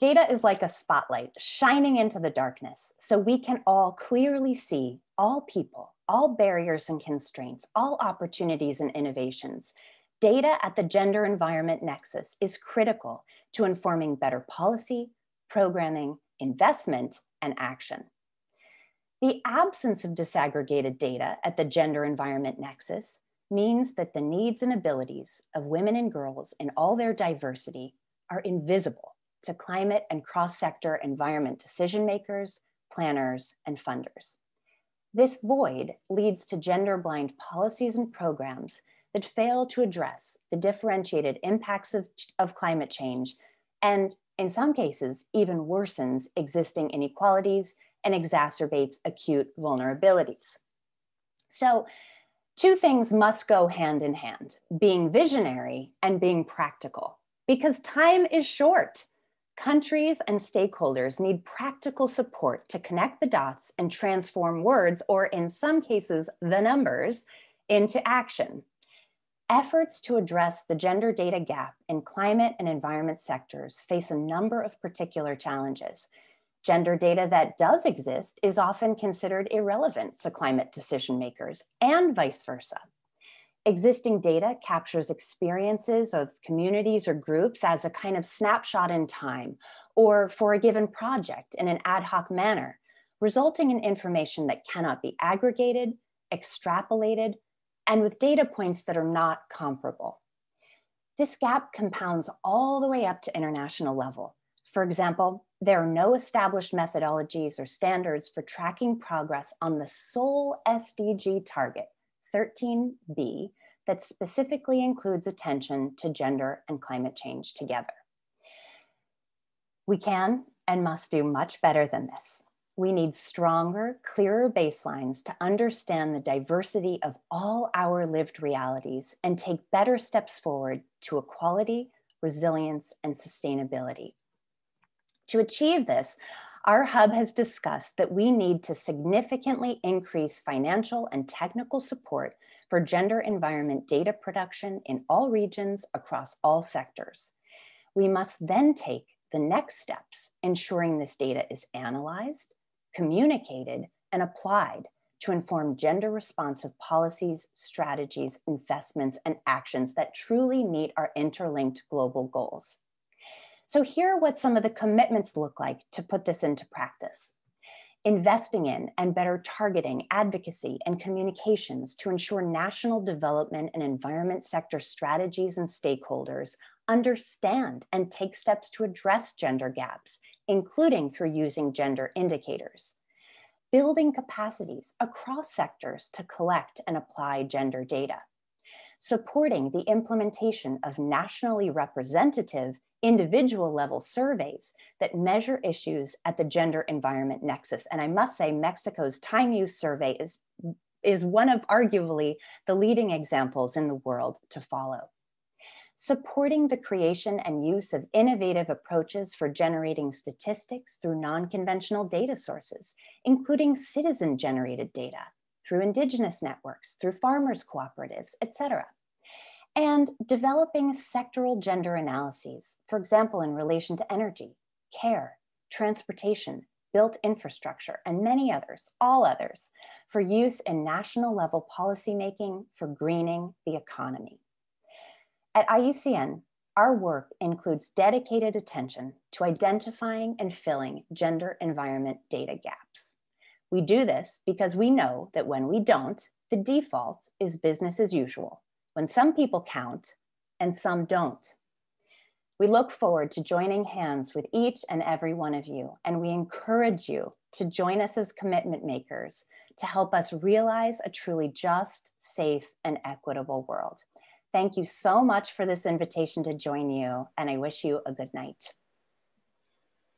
[SPEAKER 8] Data is like a spotlight shining into the darkness so we can all clearly see all people, all barriers and constraints, all opportunities and innovations. Data at the gender environment nexus is critical to informing better policy, programming, investment, and action. The absence of disaggregated data at the gender environment nexus means that the needs and abilities of women and girls in all their diversity are invisible to climate and cross-sector environment decision makers, planners, and funders. This void leads to gender-blind policies and programs that fail to address the differentiated impacts of climate change and, in some cases, even worsens existing inequalities and exacerbates acute vulnerabilities. So, two things must go hand in hand, being visionary and being practical, because time is short. Countries and stakeholders need practical support to connect the dots and transform words, or in some cases, the numbers, into action. Efforts to address the gender data gap in climate and environment sectors face a number of particular challenges. Gender data that does exist is often considered irrelevant to climate decision makers, and vice versa. Existing data captures experiences of communities or groups as a kind of snapshot in time, or for a given project in an ad hoc manner, resulting in information that cannot be aggregated, extrapolated, and with data points that are not comparable. This gap compounds all the way up to international level. For example, there are no established methodologies or standards for tracking progress on the sole SDG target, 13B, that specifically includes attention to gender and climate change together. We can and must do much better than this. We need stronger, clearer baselines to understand the diversity of all our lived realities and take better steps forward to equality, resilience, and sustainability. To achieve this, our hub has discussed that we need to significantly increase financial and technical support for gender environment data production in all regions across all sectors. We must then take the next steps, ensuring this data is analyzed, communicated, and applied to inform gender responsive policies, strategies, investments, and actions that truly meet our interlinked global goals. So here are what some of the commitments look like to put this into practice. Investing in and better targeting advocacy and communications to ensure national development and environment sector strategies and stakeholders understand and take steps to address gender gaps, including through using gender indicators. Building capacities across sectors to collect and apply gender data. Supporting the implementation of nationally representative individual level surveys that measure issues at the gender environment nexus. And I must say, Mexico's time use survey is one of arguably the leading examples in the world to follow. Supporting the creation and use of innovative approaches for generating statistics through non-conventional data sources, including citizen-generated data, through indigenous networks, through farmers' cooperatives, etc. And developing sectoral gender analyses, for example, in relation to energy, care, transportation, built infrastructure, and many others, all others, for use in national level policymaking for greening the economy. At IUCN, our work includes dedicated attention to identifying and filling gender environment data gaps. We do this because we know that when we don't, the default is business as usual, when some people count and some don't. We look forward to joining hands with each and every one of you, and we encourage you to join us as commitment makers to help us realize a truly just, safe, and equitable world. Thank you so much for this invitation to join you, and I wish you a good night.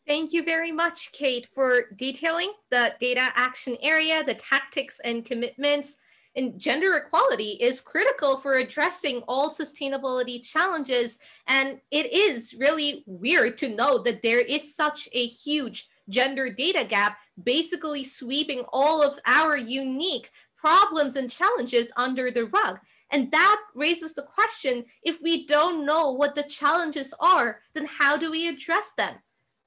[SPEAKER 2] Thank you very much, Cate, for detailing the data action area, the tactics and commitments. And gender equality is critical for addressing all sustainability challenges. And it is really weird to know that there is such a huge gender data gap, basically sweeping all of our unique problems and challenges under the rug. And that raises the question, if we don't know what the challenges are, then how do we address them?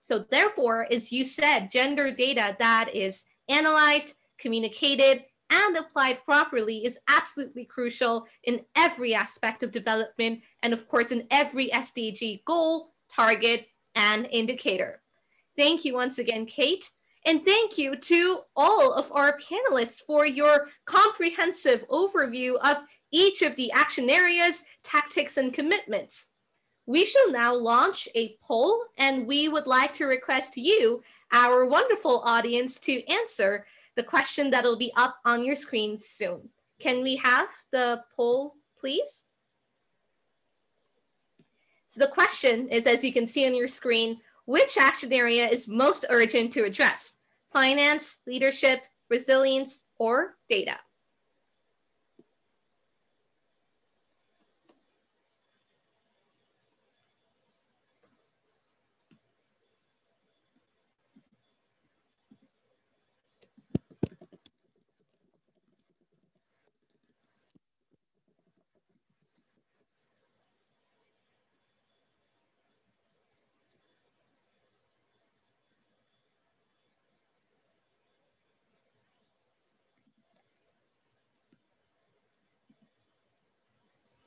[SPEAKER 2] So therefore, as you said, gender data that is analyzed, communicated, and applied properly is absolutely crucial in every aspect of development, and of course in every SDG goal, target, and indicator. Thank you once again, Cate. And thank you to all of our panelists for your comprehensive overview of each of the action areas, tactics, and commitments. We shall now launch a poll, and we would like to request you, our wonderful audience, to answer the question that'll be up on your screen soon. Can we have the poll, please? So the question is, as you can see on your screen, which action area is most urgent to address? Finance, leadership, resilience, or data?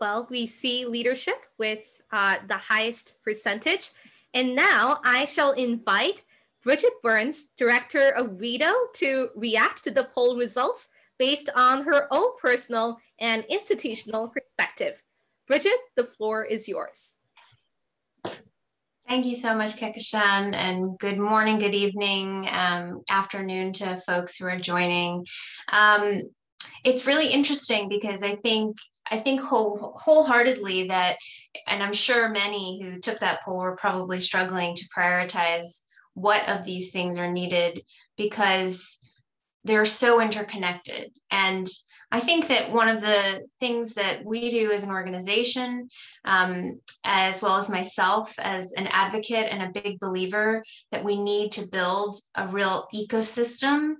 [SPEAKER 2] Well, we see leadership with the highest percentage. And now I shall invite Bridget Burns, Director of WEDO, to react to the poll results based on her own personal and institutional perspective. Bridget, the floor is yours.
[SPEAKER 9] Thank you so much, Kehkashan, and good morning, good evening, afternoon to folks who are joining. It's really interesting because I think wholeheartedly that, and I'm sure many who took that poll were probably struggling to prioritize what of these things are needed because they're so interconnected. And I think that one of the things that we do as an organization, as well as myself as an advocate and a big believer, that we need to build a real ecosystem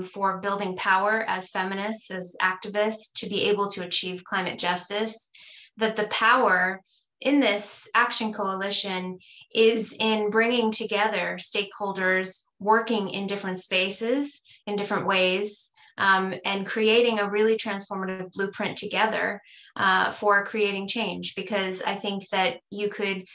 [SPEAKER 9] for building power as feminists, as activists, to be able to achieve climate justice, that the power in this action coalition is in bringing together stakeholders working in different spaces, in different ways, and creating a really transformative blueprint together for creating change. Because I think that you could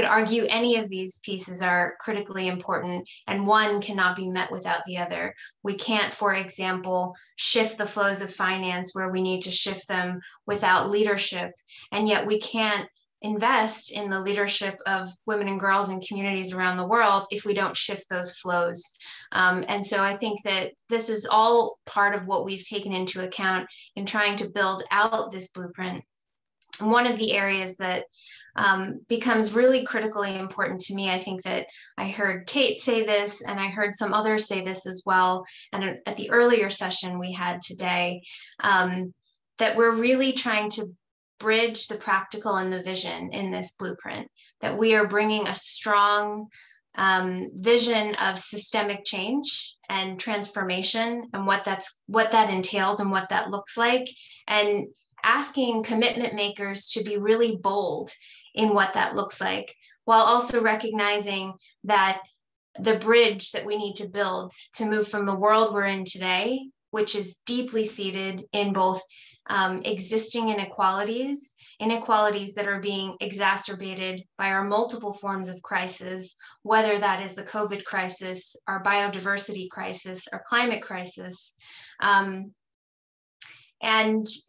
[SPEAKER 9] argue any of these pieces are critically important, and one cannot be met without the other. We can't, for example, shift the flows of finance where we need to shift them without leadership, and yet we can't invest in the leadership of women and girls and communities around the world if we don't shift those flows. And so I think that this is all part of what we've taken into account in trying to build out this blueprint. And one of the areas that becomes really critically important to me, I think that I heard Cate say this, and I heard some others say this as well, and at the earlier session we had today, that we're really trying to bridge the practical and the vision in this blueprint, that we are bringing a strong vision of systemic change and transformation and what that entails and what that looks like, and asking commitment makers to be really bold in what that looks like, while also recognizing that the bridge that we need to build to move from the world we're in today, which is deeply seated in both existing inequalities that are being exacerbated by our multiple forms of crisis, whether that is the COVID crisis, our biodiversity crisis, or climate crisis. And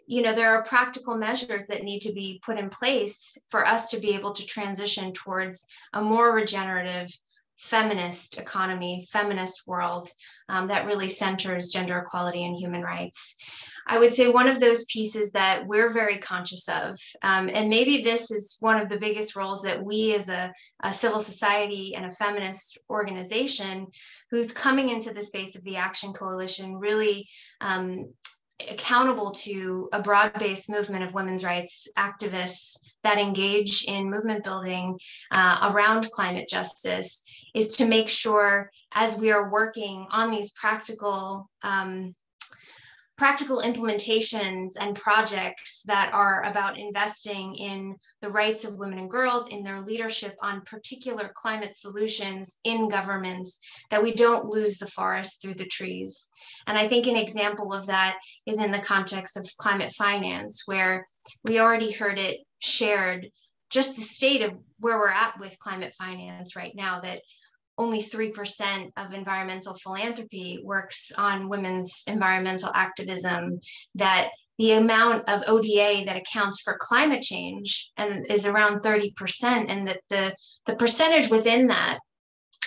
[SPEAKER 9] there are practical measures that need to be put in place for us to be able to transition towards a more regenerative, feminist economy, feminist world that really centers gender equality and human rights. I would say one of those pieces that we're very conscious of, and maybe this is one of the biggest roles that we as a civil society and a feminist organization who's coming into the space of the Action Coalition really accountable to a broad-based movement of women's rights activists that engage in movement building around climate justice, is to make sure, as we are working on these practical implementations and projects that are about investing in the rights of women and girls, in their leadership on particular climate solutions in governments, that we don't lose the forest through the trees. And I think an example of that is in the context of climate finance, where we already heard it shared, just the state of where we're at with climate finance right now, that only 3% of environmental philanthropy works on women's environmental activism, that the amount of ODA that accounts for climate change and is around 30%, and that the percentage within that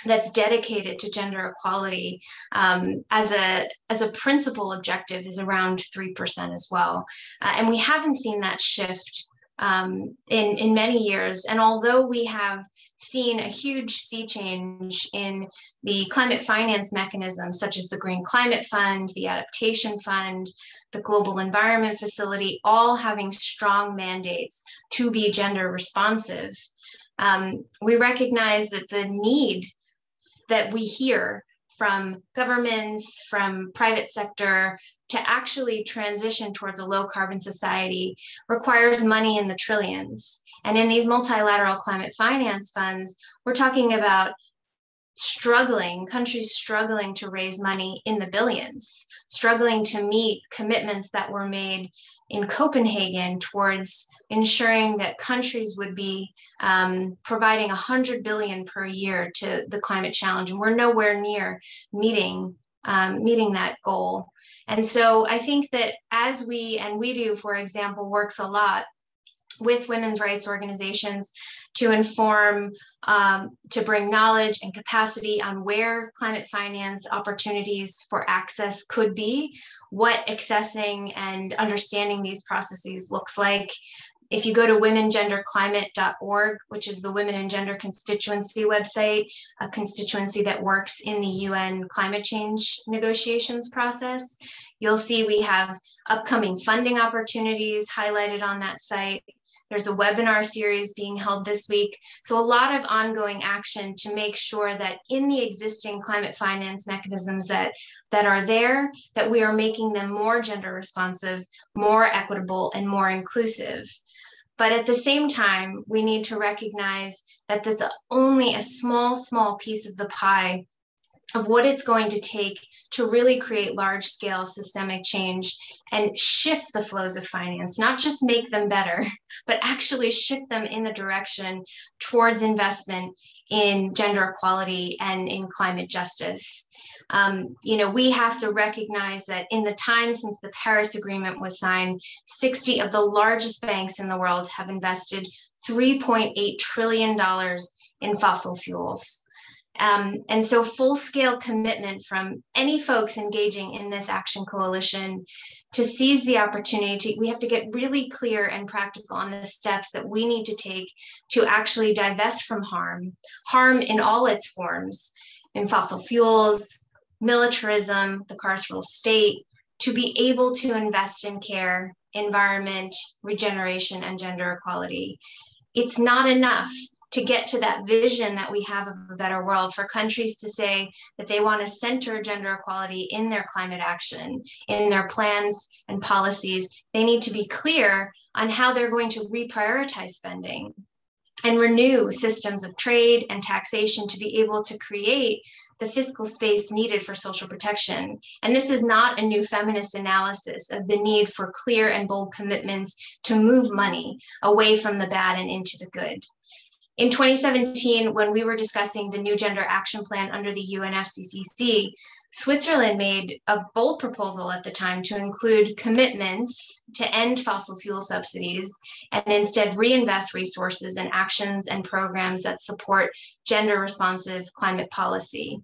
[SPEAKER 9] that's dedicated to gender equality as a principal objective is around 3% as well. And we haven't seen that shift in many years. And although we have seen a huge sea change in the climate finance mechanisms, such as the Green Climate Fund, the Adaptation Fund, the Global Environment Facility, all having strong mandates to be gender responsive, we recognize that the need that we hear from governments, from private sector, to actually transition towards a low carbon society requires money in the trillions. And in these multilateral climate finance funds, we're talking about countries struggling to raise money in the billions, struggling to meet commitments that were made in Copenhagen towards ensuring that countries would be providing 100 billion per year to the climate challenge. And we're nowhere near meeting that goal. And so I think that as WEDO, for example, works a lot with women's rights organizations to inform, to bring knowledge and capacity on where climate finance opportunities for access could be, what accessing and understanding these processes looks like. If you go to womengenderclimate.org, which is the Women and Gender Constituency website, a constituency that works in the UN climate change negotiations process, you'll see we have upcoming funding opportunities highlighted on that site. There's a webinar series being held this week. So a lot of ongoing action to make sure that in the existing climate finance mechanisms that are there, that we are making them more gender responsive, more equitable, and more inclusive. But at the same time, we need to recognize that that's only a small piece of the pie of what it's going to take to really create large-scale systemic change and shift the flows of finance, not just make them better, but actually shift them in the direction towards investment in gender equality and in climate justice. We have to recognize that in the time since the Paris Agreement was signed, 60 of the largest banks in the world have invested $3.8 trillion in fossil fuels. And so full-scale commitment from any folks engaging in this action coalition to seize the opportunity, we have to get really clear and practical on the steps that we need to take to actually divest from harm in all its forms, in fossil fuels, militarism, the carceral state, to be able to invest in care, environment, regeneration, and gender equality. It's not enough to get to that vision that we have of a better world for countries to say that they want to center gender equality in their climate action, in their plans and policies. They need to be clear on how they're going to reprioritize spending and renew systems of trade and taxation to be able to create the fiscal space needed for social protection. And this is not a new feminist analysis of the need for clear and bold commitments to move money away from the bad and into the good. In 2017, when we were discussing the new gender action plan under the UNFCCC, Switzerland made a bold proposal at the time to include commitments to end fossil fuel subsidies and instead reinvest resources in actions and programs that support gender responsive climate policy.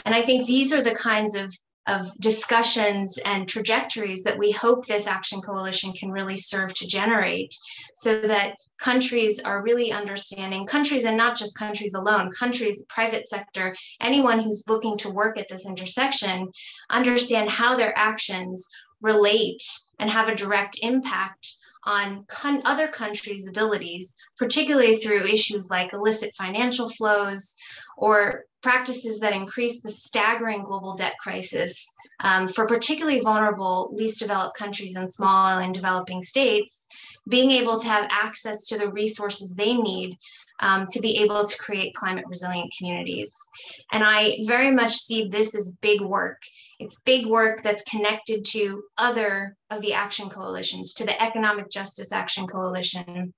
[SPEAKER 9] And I think these are the kinds of discussions and trajectories that we hope this action coalition can really serve to generate, so that countries are really understanding, countries and not just countries alone, countries, private sector, anyone who's looking to work at this intersection, understand how their actions relate and have a direct impact on other countries' abilities, particularly through issues like illicit financial flows or practices that increase the staggering global debt crisis for particularly vulnerable, least developed countries and small and developing states, being able to have access to the resources they need to be able to create climate resilient communities. And I very much see this as big work. It's big work that's connected to other of the action coalitions, to the Economic Justice Action Coalition.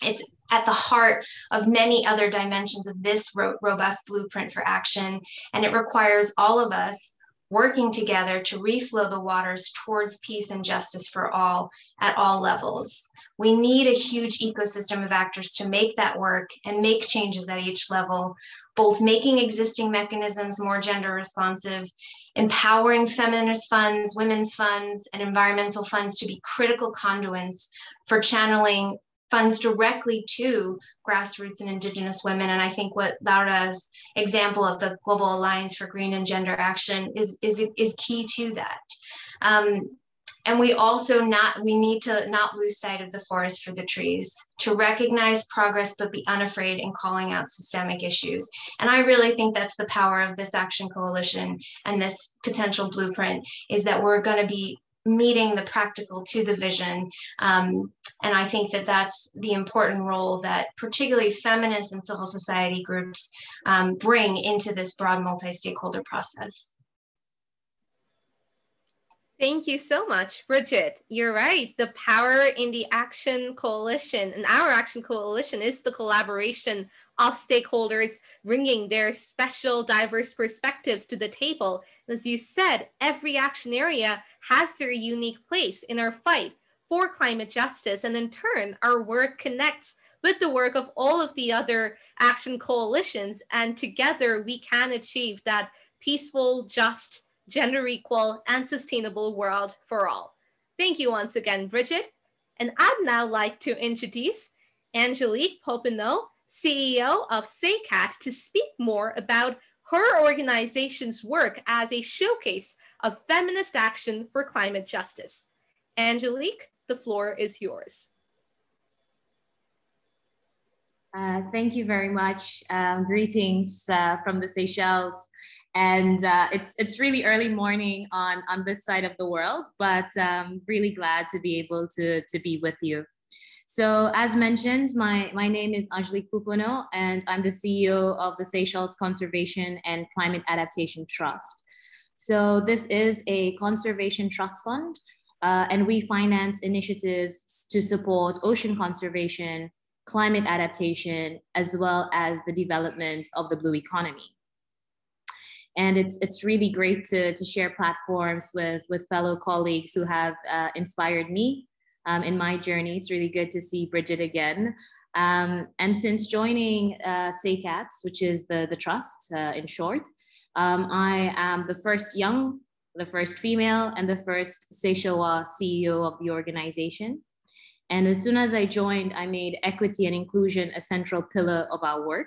[SPEAKER 9] It's at the heart of many other dimensions of this robust blueprint for action, and it requires all of us working together to reflow the waters towards peace and justice for all at all levels. We need a huge ecosystem of actors to make that work and make changes at each level, both making existing mechanisms more gender responsive, empowering feminist funds, women's funds, and environmental funds to be critical conduits for channeling funds directly to grassroots and Indigenous women. And I think what Laura's example of the Global Alliance for Green and Gender Action is key to that. And we also need to not lose sight of the forest for the trees, to recognize progress, but be unafraid in calling out systemic issues. And I really think that's the power of this action coalition and this potential blueprint, is that we're going to be meeting the practical to the vision. And I think that that's the important role that particularly feminist and civil society groups bring into this broad multi-stakeholder process.
[SPEAKER 2] Thank you so much, Bridget. You're right. The power in the Action Coalition and our Action Coalition is the collaboration of stakeholders bringing their special, diverse perspectives to the table. As you said, every action area has their unique place in our fight for climate justice. And in turn, our work connects with the work of all of the other action coalitions. And together we can achieve that peaceful, just, gender equal, and sustainable world for all. Thank you once again, Bridget. And I'd now like to introduce Angelique Pouponneau, CEO of SeyCCAT, to speak more about her organization's work as a showcase of feminist action for climate justice. Angelique, the floor is yours.
[SPEAKER 10] Thank you very much. Greetings from the Seychelles. And it's really early morning on this side of the world, but really glad to be able to be with you. So as mentioned, my name is Angelique Pouponneau, and I'm the CEO of the Seychelles Conservation and Climate Adaptation Trust. So this is a conservation trust fund, and we finance initiatives to support ocean conservation, climate adaptation, as well as the development of the blue economy. And it's really great to share platforms with fellow colleagues who have inspired me in my journey. It's really good to see Bridget again. And since joining SeyCCAT, which is the trust in short, I am the first female, and the first Seychellois CEO of the organization. And as soon as I joined, I made equity and inclusion a central pillar of our work.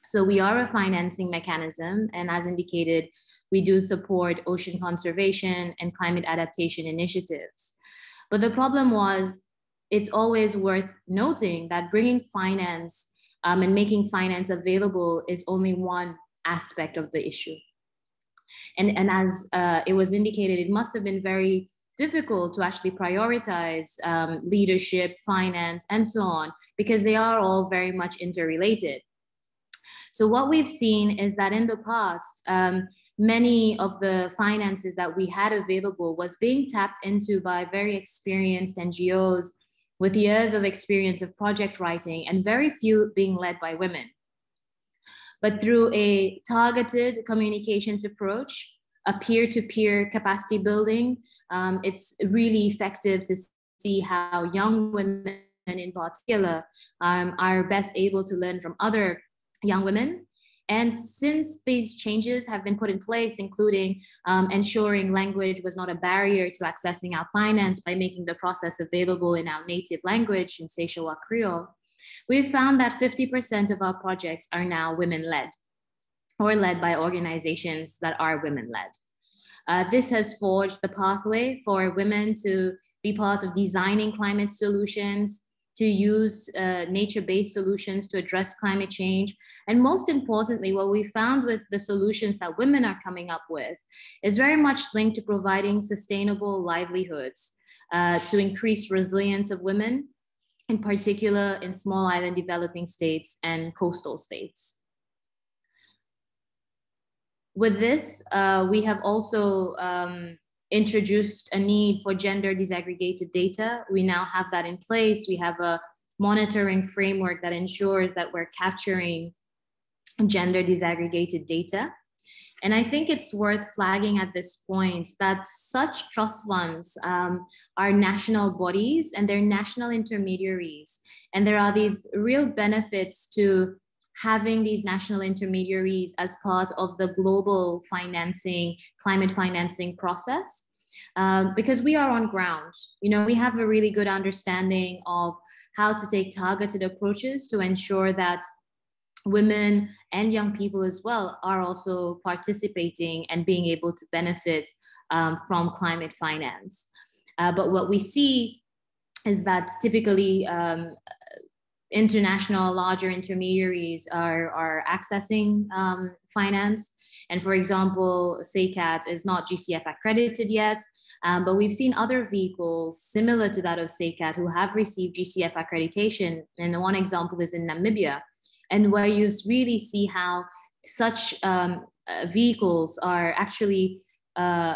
[SPEAKER 10] So we are a financing mechanism, and as indicated, we do support ocean conservation and climate adaptation initiatives. But the problem was, it's always worth noting that bringing finance and making finance available is only one aspect of the issue. And as it was indicated, it must have been very difficult to actually prioritize leadership, finance, and so on, because they are all very much interrelated. So what we've seen is that in the past, many of the finances that we had available was being tapped into by very experienced NGOs with years of experience of project writing and very few being led by women. But through a targeted communications approach, a peer-to-peer capacity building, it's really effective to see how young women in particular are best able to learn from other young women. And since these changes have been put in place, including ensuring language was not a barrier to accessing our finance by making the process available in our native language, in SeyCCAT Creole, we've found that 50% of our projects are now women-led or led by organizations that are women-led. This has forged the pathway for women to be part of designing climate solutions, to use nature-based solutions to address climate change. And most importantly, what we found with the solutions that women are coming up with is very much linked to providing sustainable livelihoods, to increase resilience of women, in particular in small island developing states and coastal states. With this, we have also introduced a need for gender disaggregated data. We now have that in place. We have a monitoring framework that ensures that we're capturing gender disaggregated data. And I think it's worth flagging at this point that such trust funds are national bodies and they're national intermediaries. And there are these real benefits to having these national intermediaries as part of the global financing, climate financing process, because we are on ground. You know, we have a really good understanding of how to take targeted approaches to ensure that women and young people as well are also participating and being able to benefit from climate finance. But what we see is that typically international larger intermediaries are accessing finance. And for example, SeyCCAT is not GCF accredited yet, but we've seen other vehicles similar to that of SeyCCAT who have received GCF accreditation. And one example is in Namibia, and where you really see how such vehicles are actually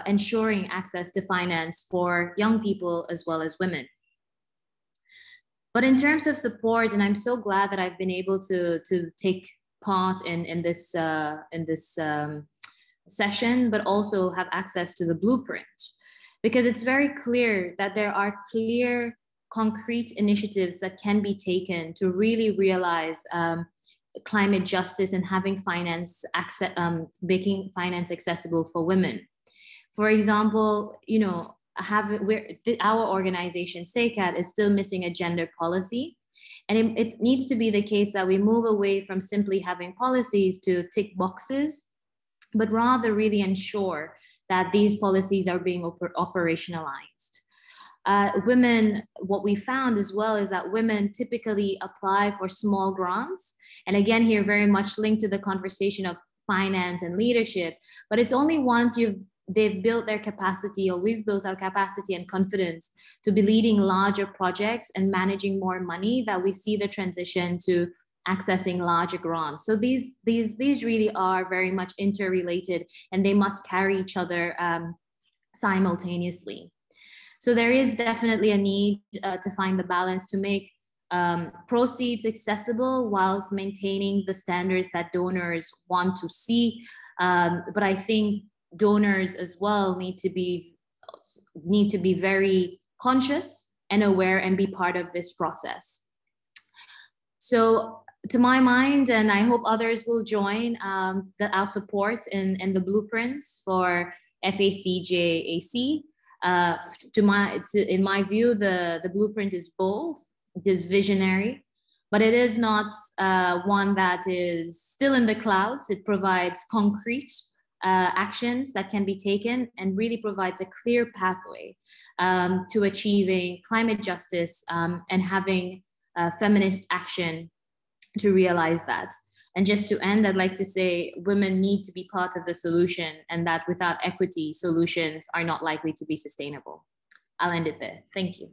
[SPEAKER 10] ensuring access to finance for young people as well as women. But in terms of support, and I'm so glad that I've been able to take part in this session, but also have access to the blueprint, because it's very clear that there are clear, concrete initiatives that can be taken to really realize climate justice and having finance making finance accessible for women. For example, you know, our organization SeyCCAT is still missing a gender policy, and it needs to be the case that we move away from simply having policies to tick boxes, but rather really ensure that these policies are being operationalized. Women, what we found as well is that women typically apply for small grants, and again here very much linked to the conversation of finance and leadership, but it's only once they've built their capacity, or we've built our capacity and confidence to be leading larger projects and managing more money, that we see the transition to accessing larger grants. So these really are very much interrelated, and they must carry each other simultaneously. So there is definitely a need to find the balance to make proceeds accessible whilst maintaining the standards that donors want to see. But I think donors as well need to be very conscious and aware and be part of this process. So to my mind, and I hope others will join our support in the blueprints for FACJAC. In my view, the blueprint is bold, it is visionary, but it is not one that is still in the clouds. It provides concrete actions that can be taken and really provides a clear pathway to achieving climate justice and having feminist action to realize that. And just to end, I'd like to say women need to be part of the solution, and that without equity, solutions are not likely to be sustainable. I'll end it there. Thank you.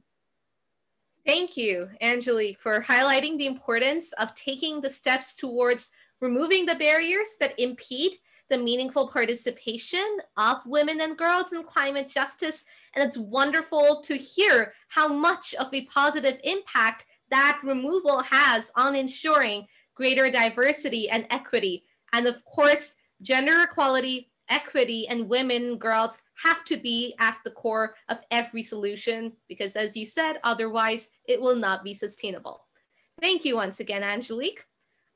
[SPEAKER 2] Thank you, Angelique, for highlighting the importance of taking the steps towards removing the barriers that impede the meaningful participation of women and girls in climate justice, and it's wonderful to hear how much of a positive impact that removal has on ensuring greater diversity and equity. And of course, gender equality, equity, and women and girls have to be at the core of every solution, because as you said, otherwise it will not be sustainable. Thank you once again, Angelique.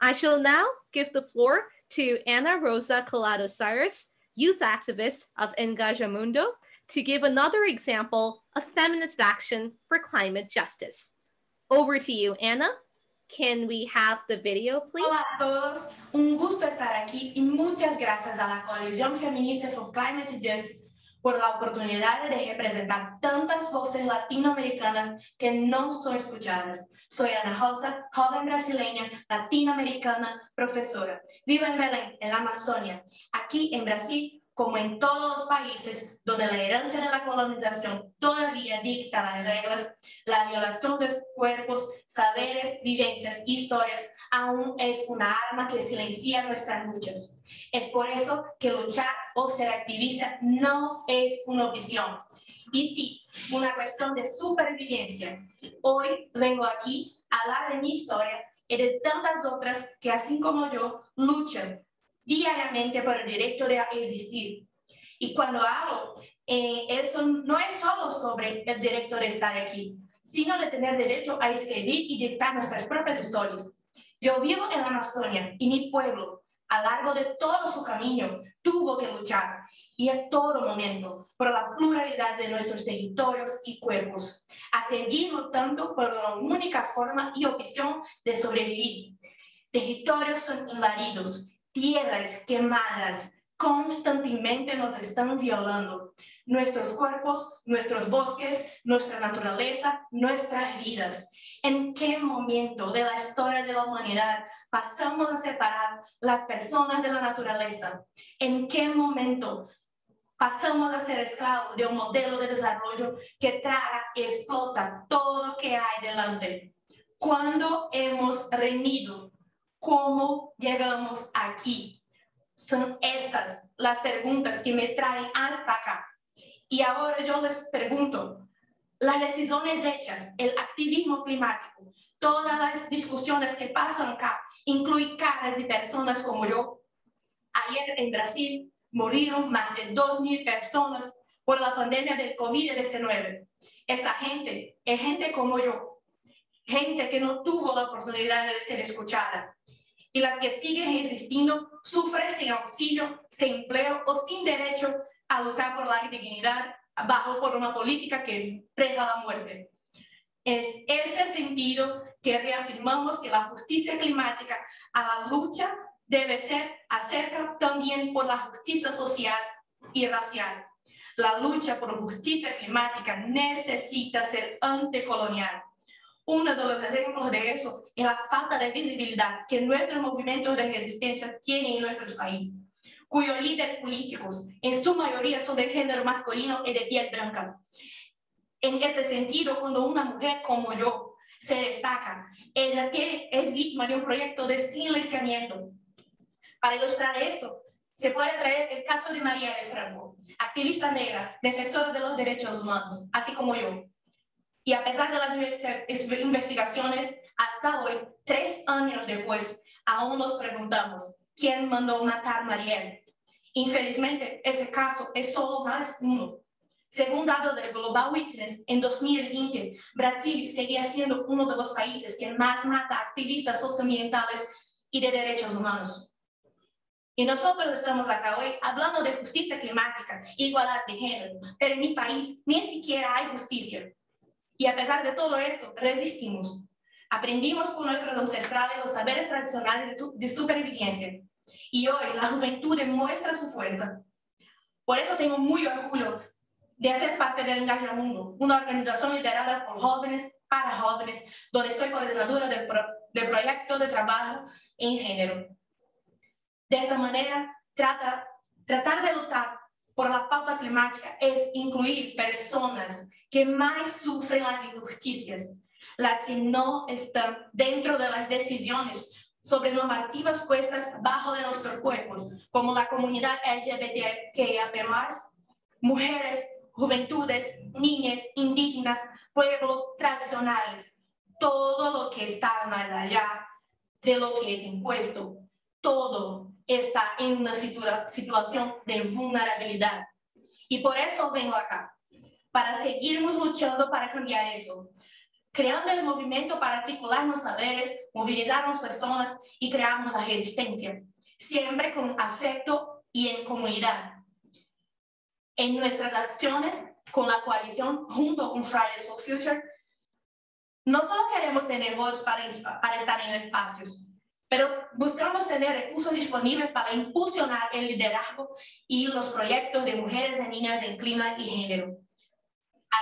[SPEAKER 2] I shall now give the floor to Ana Rosa Calado Cyrus, youth activist of Engajamundo, to give another example of feminist action for climate justice. Over to you, Ana. Can we have the video, please?
[SPEAKER 11] Hola a todos, un gusto estar aquí y muchas gracias a la Coalición Feminista for Climate Justice por la oportunidad de representar tantas voces latinoamericanas que no son escuchadas. Soy Ana Rosa, joven brasileña, latinoamericana, profesora. Vivo en Belém, en la Amazonia. Aquí en Brasil, como en todos los países donde la herencia de la colonización todavía dicta las reglas, la violación de cuerpos, saberes, vivencias, historias, aún es una arma que silencia nuestras luchas. Es por eso que luchar o ser activista no es una opción, y sí, una cuestión de supervivencia. Hoy vengo aquí a hablar de mi historia y de tantas otras que, así como yo, luchan diariamente por el derecho de existir. Y cuando hablo, eso no es solo sobre el derecho de estar aquí, sino de tener derecho a escribir y dictar nuestras propias historias. Yo vivo en la Amazonia y mi pueblo, a lo largo de todo su camino, tuvo que luchar, y en todo momento, por la pluralidad de nuestros territorios y cuerpos, a seguir luchando por una única forma y opción de sobrevivir. Territorios son invadidos, tierras quemadas, constantemente nos están violando. Nuestros cuerpos, nuestros bosques, nuestra naturaleza, nuestras vidas. ¿En qué momento de la historia de la humanidad pasamos a separar las personas de la naturaleza? ¿En qué momento pasamos a ser esclavos de un modelo de desarrollo que traga y explota todo lo que hay delante? ¿Cuándo hemos reñido? ¿Cómo llegamos aquí? Son esas las preguntas que me traen hasta acá. Y ahora yo les pregunto, las decisiones hechas, el activismo climático, todas las discusiones que pasan acá, incluyen caras de personas como yo. Ayer en Brasil murieron más de 2.000 personas por la pandemia del COVID-19. Esa gente es gente como yo, gente que no tuvo la oportunidad de ser escuchada. Y las que siguen existiendo sufren sin auxilio, sin empleo o sin derecho a luchar por la dignidad bajo por una política que prega la muerte. Es ese sentido que reafirmamos que la justicia climática a la lucha debe ser acerca también por la justicia social y racial. La lucha por justicia climática necesita ser anticolonial. Uno de los ejemplos de eso es la falta de visibilidad que nuestros movimientos de resistencia tienen en nuestros países, cuyos líderes políticos en su mayoría son de género masculino y de piel blanca. En ese sentido, cuando una mujer como yo se destaca, ella es víctima de un proyecto de silenciamiento. Para ilustrar eso, se puede traer el caso de María de Franco, activista negra, defensora de los derechos humanos, así como yo. Y a pesar de las investigaciones, hasta hoy, 3 años después, aún nos preguntamos, ¿quién mandó matar a Marielle? Infelizmente, ese caso es solo más uno. Según datos del Global Witness, en 2020, Brasil seguía siendo uno de los países que más mata activistas socioambientales y de derechos humanos. Y nosotros estamos acá hoy hablando de justicia climática, igualdad de género, pero en mi país ni siquiera hay justicia. Y a pesar de todo eso, resistimos. Aprendimos con nuestros ancestrales los saberes tradicionales de supervivencia. Y hoy la juventud demuestra su fuerza. Por eso tengo muy orgullo de hacer parte del Engajamundo, una organización liderada por jóvenes, para jóvenes, donde soy coordinadora del proyecto de trabajo en género. De esta manera, tratar de luchar por la pauta climática es incluir personas que más sufren las injusticias, las que no están dentro de las decisiones sobre normativas puestas bajo de nuestros cuerpos, como la comunidad LGBTQIA+, mujeres, juventudes, niñas, indígenas, pueblos tradicionales, todo lo que está más allá de lo que es impuesto, todo está en una situación de vulnerabilidad. Y por eso vengo acá, para seguirnos luchando para cambiar eso, creando el movimiento para articular los saberes, movilizar las personas y creamos la resistencia, siempre con afecto y en comunidad. En nuestras acciones con la coalición junto con Fridays for Future, no solo queremos tener voz para estar en espacios, pero buscamos tener recursos disponibles para impulsionar el liderazgo y los proyectos de mujeres y niñas en clima y género,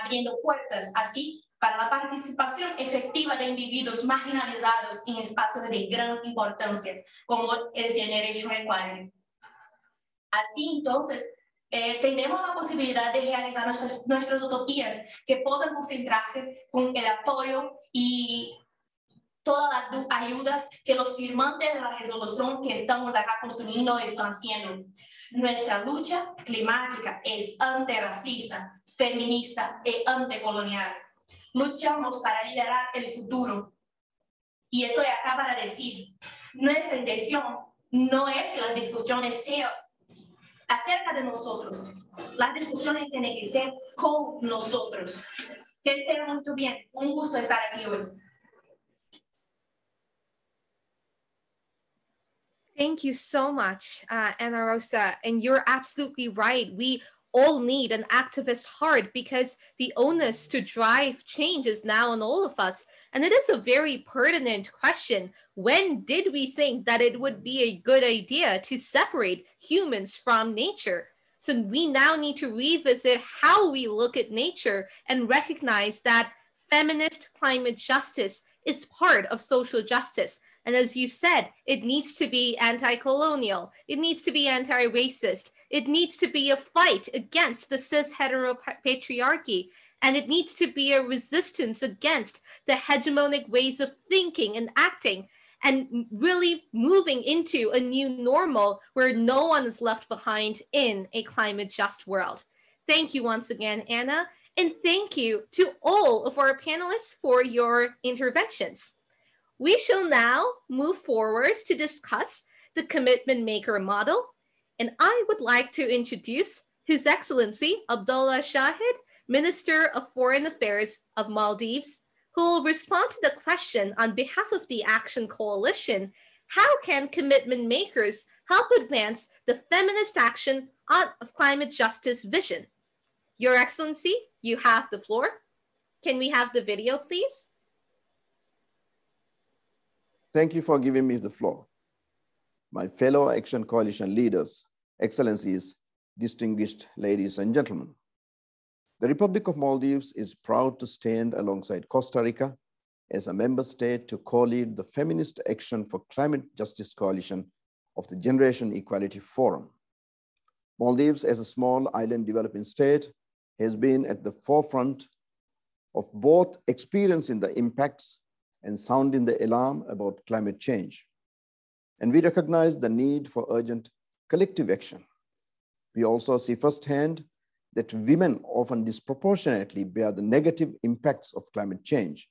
[SPEAKER 11] abriendo puertas así para la participación efectiva de individuos marginalizados en espacios de gran importancia, como el Generation Equality. Así, entonces, tenemos la posibilidad de realizar nuestras utopías que puedan concentrarse con el apoyo y toda la ayuda que los firmantes de la resolución que estamos acá construyendo están haciendo. Nuestra lucha climática es antirracista, feminista y anticolonial. Luchamos para liderar el futuro. Y estoy acá para decir, nuestra intención no es que las discusiones sean acerca de nosotros. Las discusiones tienen que ser con nosotros. Que estén muy bien. Un gusto estar aquí hoy.
[SPEAKER 2] Thank you so much, Ana Rosa. And you're absolutely right. We all need an activist heart because the onus to drive change is now on all of us. And it is a very pertinent question. When did we think that it would be a good idea to separate humans from nature? So we now need to revisit how we look at nature and recognize that feminist climate justice is part of social justice. And as you said, it needs to be anti-colonial. It needs to be anti-racist. It needs to be a fight against the cis-heteropatriarchy. And it needs to be a resistance against the hegemonic ways of thinking and acting, and really moving into a new normal where no one is left behind in a climate just world. Thank you once again, Anna. And thank you to all of our panelists for your interventions. We shall now move forward to discuss the commitment maker model. And I would like to introduce His Excellency Abdulla Shahid, Minister of Foreign Affairs of Maldives, who will respond to the question on behalf of the Action Coalition: how can commitment makers help advance the feminist action of climate justice vision? Your Excellency, you have the floor. Can we have the video, please?
[SPEAKER 12] Thank you for giving me the floor. My fellow Action Coalition leaders, Excellencies, distinguished ladies and gentlemen. The Republic of Maldives is proud to stand alongside Costa Rica as a member state to co-lead the Feminist Action for Climate Justice Coalition of the Generation Equality Forum. Maldives, as a small island developing state, has been at the forefront of both experiencing the impacts and sounding the alarm about climate change. And we recognize the need for urgent collective action. We also see firsthand that women often disproportionately bear the negative impacts of climate change,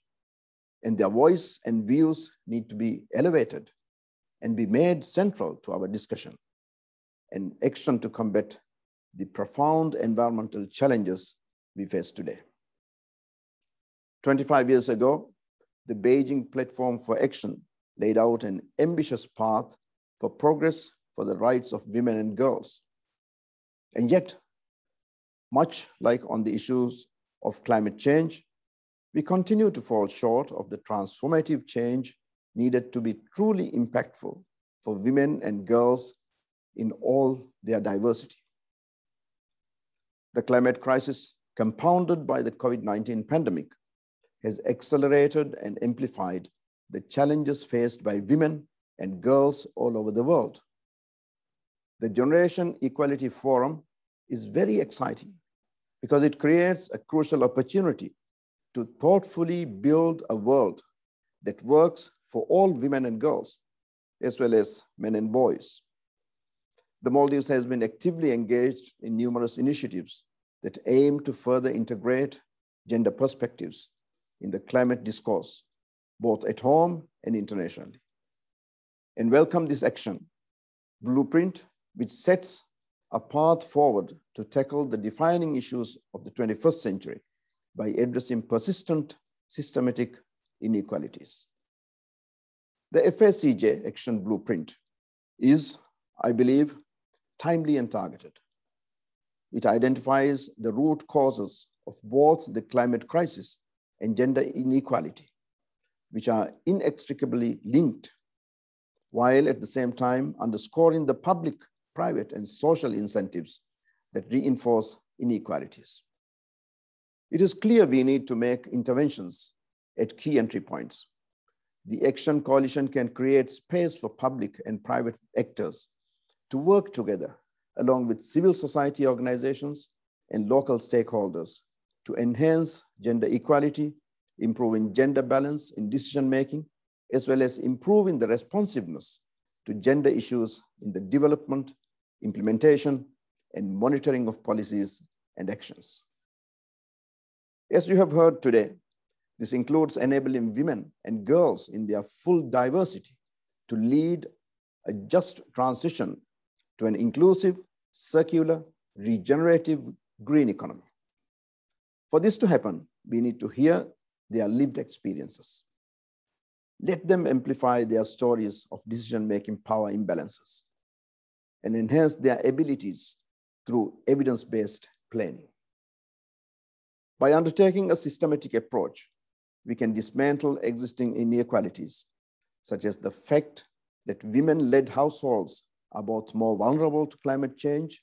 [SPEAKER 12] and their voice and views need to be elevated and be made central to our discussion and action to combat the profound environmental challenges we face today. 25 years ago, the Beijing Platform for Action laid out an ambitious path for progress for the rights of women and girls. And yet, much like on the issues of climate change, we continue to fall short of the transformative change needed to be truly impactful for women and girls in all their diversity. The climate crisis, compounded by the COVID-19 pandemic, has accelerated and amplified the challenges faced by women and girls all over the world. The Generation Equality Forum is very exciting because it creates a crucial opportunity to thoughtfully build a world that works for all women and girls, as well as men and boys. The Maldives has been actively engaged in numerous initiatives that aim to further integrate gender perspectives in the climate discourse, both at home and internationally, and welcome this action blueprint, which sets a path forward to tackle the defining issues of the 21st century by addressing persistent systematic inequalities. The FLACSO action blueprint is, I believe, timely and targeted. It identifies the root causes of both the climate crisis and gender inequality, which are inextricably linked, while at the same time underscoring the public, private, and social incentives that reinforce inequalities. It is clear we need to make interventions at key entry points. The Action Coalition can create space for public and private actors to work together along with civil society organizations and local stakeholders to enhance gender equality, improving gender balance in decision-making, as well as improving the responsiveness to gender issues in the development, implementation, and monitoring of policies and actions. As you have heard today, this includes enabling women and girls in their full diversity to lead a just transition to an inclusive, circular, regenerative green economy. For this to happen, we need to hear their lived experiences. Let them amplify their stories of decision-making power imbalances and enhance their abilities through evidence-based planning. By undertaking a systematic approach, we can dismantle existing inequalities, such as the fact that women-led households are both more vulnerable to climate change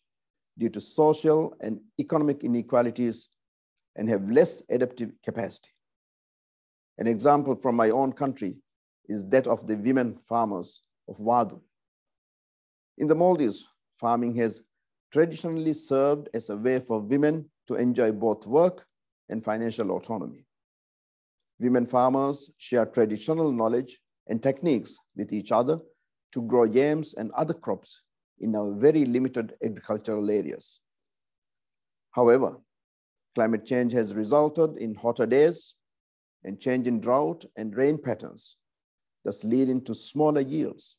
[SPEAKER 12] due to social and economic inequalities and have less adaptive capacity. An example from my own country is that of the women farmers of WEDO. In the Maldives, farming has traditionally served as a way for women to enjoy both work and financial autonomy. Women farmers share traditional knowledge and techniques with each other to grow yams and other crops in our very limited agricultural areas. However, climate change has resulted in hotter days and change in drought and rain patterns, thus leading to smaller yields.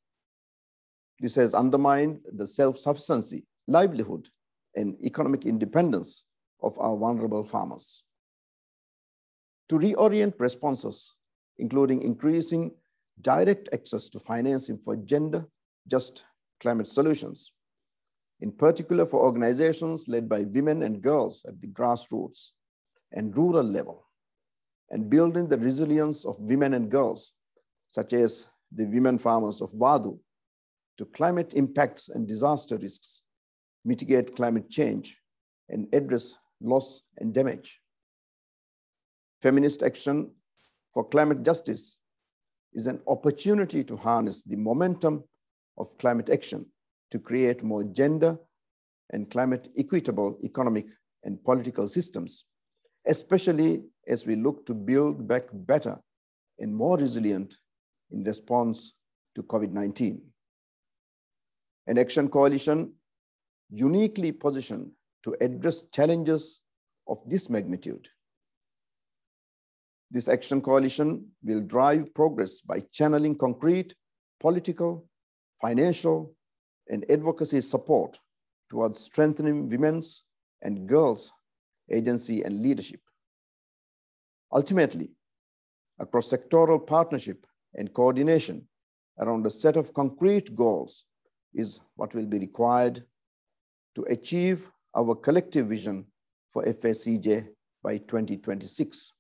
[SPEAKER 12] This has undermined the self-sufficiency, livelihood, and economic independence of our vulnerable farmers. To reorient responses, including increasing direct access to financing for gender-just climate solutions, in particular for organizations led by women and girls at the grassroots and rural level, and building the resilience of women and girls, such as the women farmers of WEDO, to climate impacts and disaster risks, mitigate climate change, and address loss and damage. Feminist action for climate justice is an opportunity to harness the momentum of climate action to create more gender and climate equitable economic and political systems, especially as we look to build back better and more resilient in response to COVID-19. An action coalition uniquely positioned to address challenges of this magnitude. This action coalition will drive progress by channeling concrete political, financial, and advocacy support towards strengthening women's and girls' agency and leadership. Ultimately, a cross-sectoral partnership and coordination around a set of concrete goals is what will be required to achieve our collective vision for FLACSO by 2026.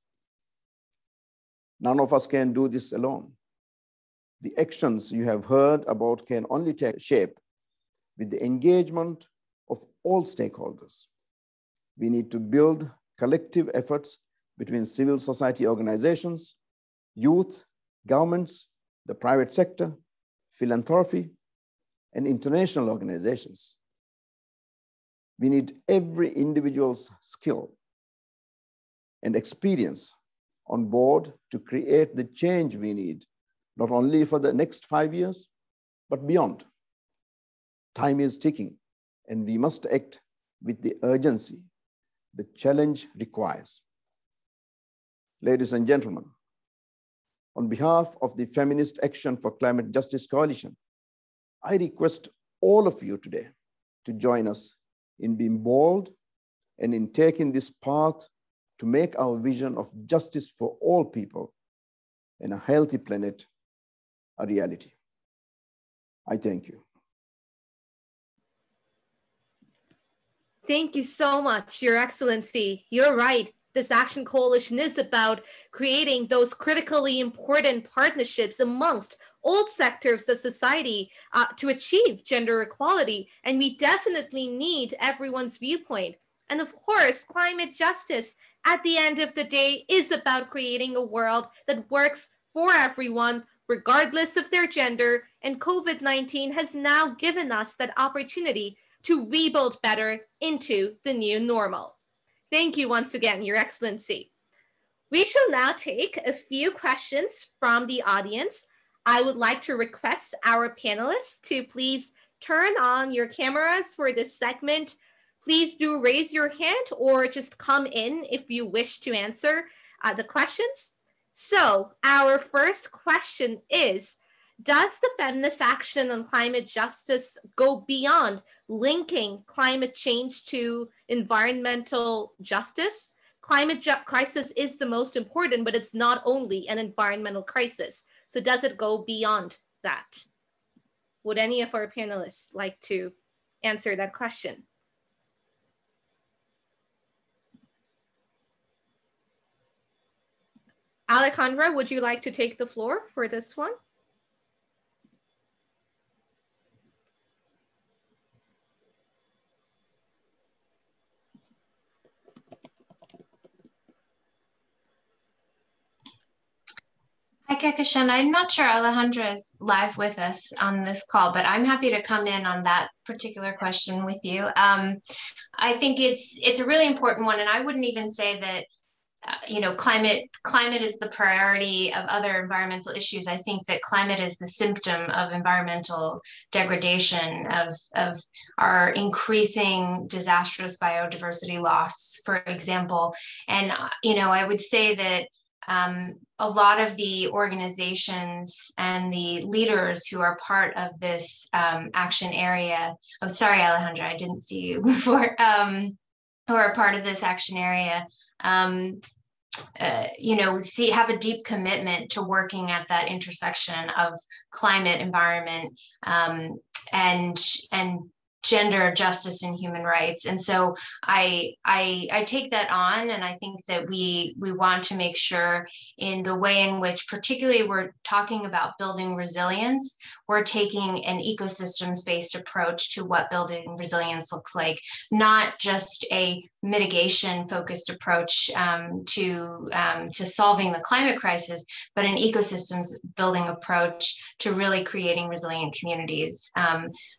[SPEAKER 12] None of us can do this alone. The actions you have heard about can only take shape with the engagement of all stakeholders. We need to build collective efforts between civil society organizations, youth, governments, the private sector, philanthropy, and international organizations. We need every individual's skill and experience on board to create the change we need, not only for the next 5 years, but beyond. Time is ticking, and we must act with the urgency the challenge requires. Ladies and gentlemen, on behalf of the Feminist Action for Climate Justice Coalition, I request all of you today to join us in being bold and in taking this path to make our vision of justice for all people and a healthy planet a reality. I thank you.
[SPEAKER 2] Thank you so much, Your Excellency. You're right. This Action Coalition is about creating those critically important partnerships amongst all sectors of society to achieve gender equality. And we definitely need everyone's viewpoint. And of course, climate justice at the end of the day is about creating a world that works for everyone, regardless of their gender. And COVID-19 has now given us that opportunity to rebuild better into the new normal. Thank you once again, Your Excellency. We shall now take a few questions from the audience. I would like to request our panelists to please turn on your cameras for this segment. Please do raise your hand or just come in if you wish to answer the questions. So our first question is, does the feminist action on climate justice go beyond linking climate change to environmental justice? Climate crisis is the most important, but it's not only an environmental crisis. So does it go beyond that? Would any of our panelists like to answer that question? Alejandra, would you like to take the floor for this one?
[SPEAKER 9] Hi, Kehkashan. I'm not sure Alejandra is live with us on this call, but I'm happy to come in on that particular question with you. I think it's a really important one, and I wouldn't even say that climate is the priority of other environmental issues. I think that climate is the symptom of environmental degradation, of our increasing disastrous biodiversity loss, for example. And I would say that a lot of the organizations and the leaders who are part of this action area, oh, sorry, Alejandra, I didn't see you before, who are part of this action area, have a deep commitment to working at that intersection of climate, environment, and gender justice and human rights. And so I take that on, and I think that we want to make sure in the way in which, particularly we're talking about building resilience, we're taking an ecosystems-based approach to what building resilience looks like, not just a mitigation-focused approach to solving the climate crisis, but an ecosystems building approach to really creating resilient communities.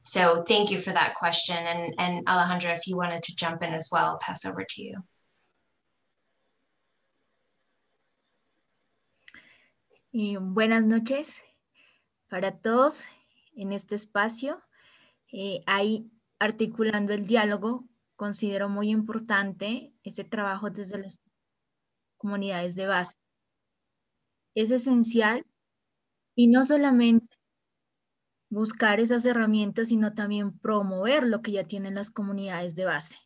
[SPEAKER 9] So thank you for that question. And Alejandra, if you wanted to jump in as well, I'll pass over to you.
[SPEAKER 6] Buenas noches para todos en este espacio. Ahí articulando el diálogo, considero muy importante este trabajo desde las comunidades de base. Es esencial y no solamente buscar esas herramientas, sino también promover lo que ya tienen las comunidades de base,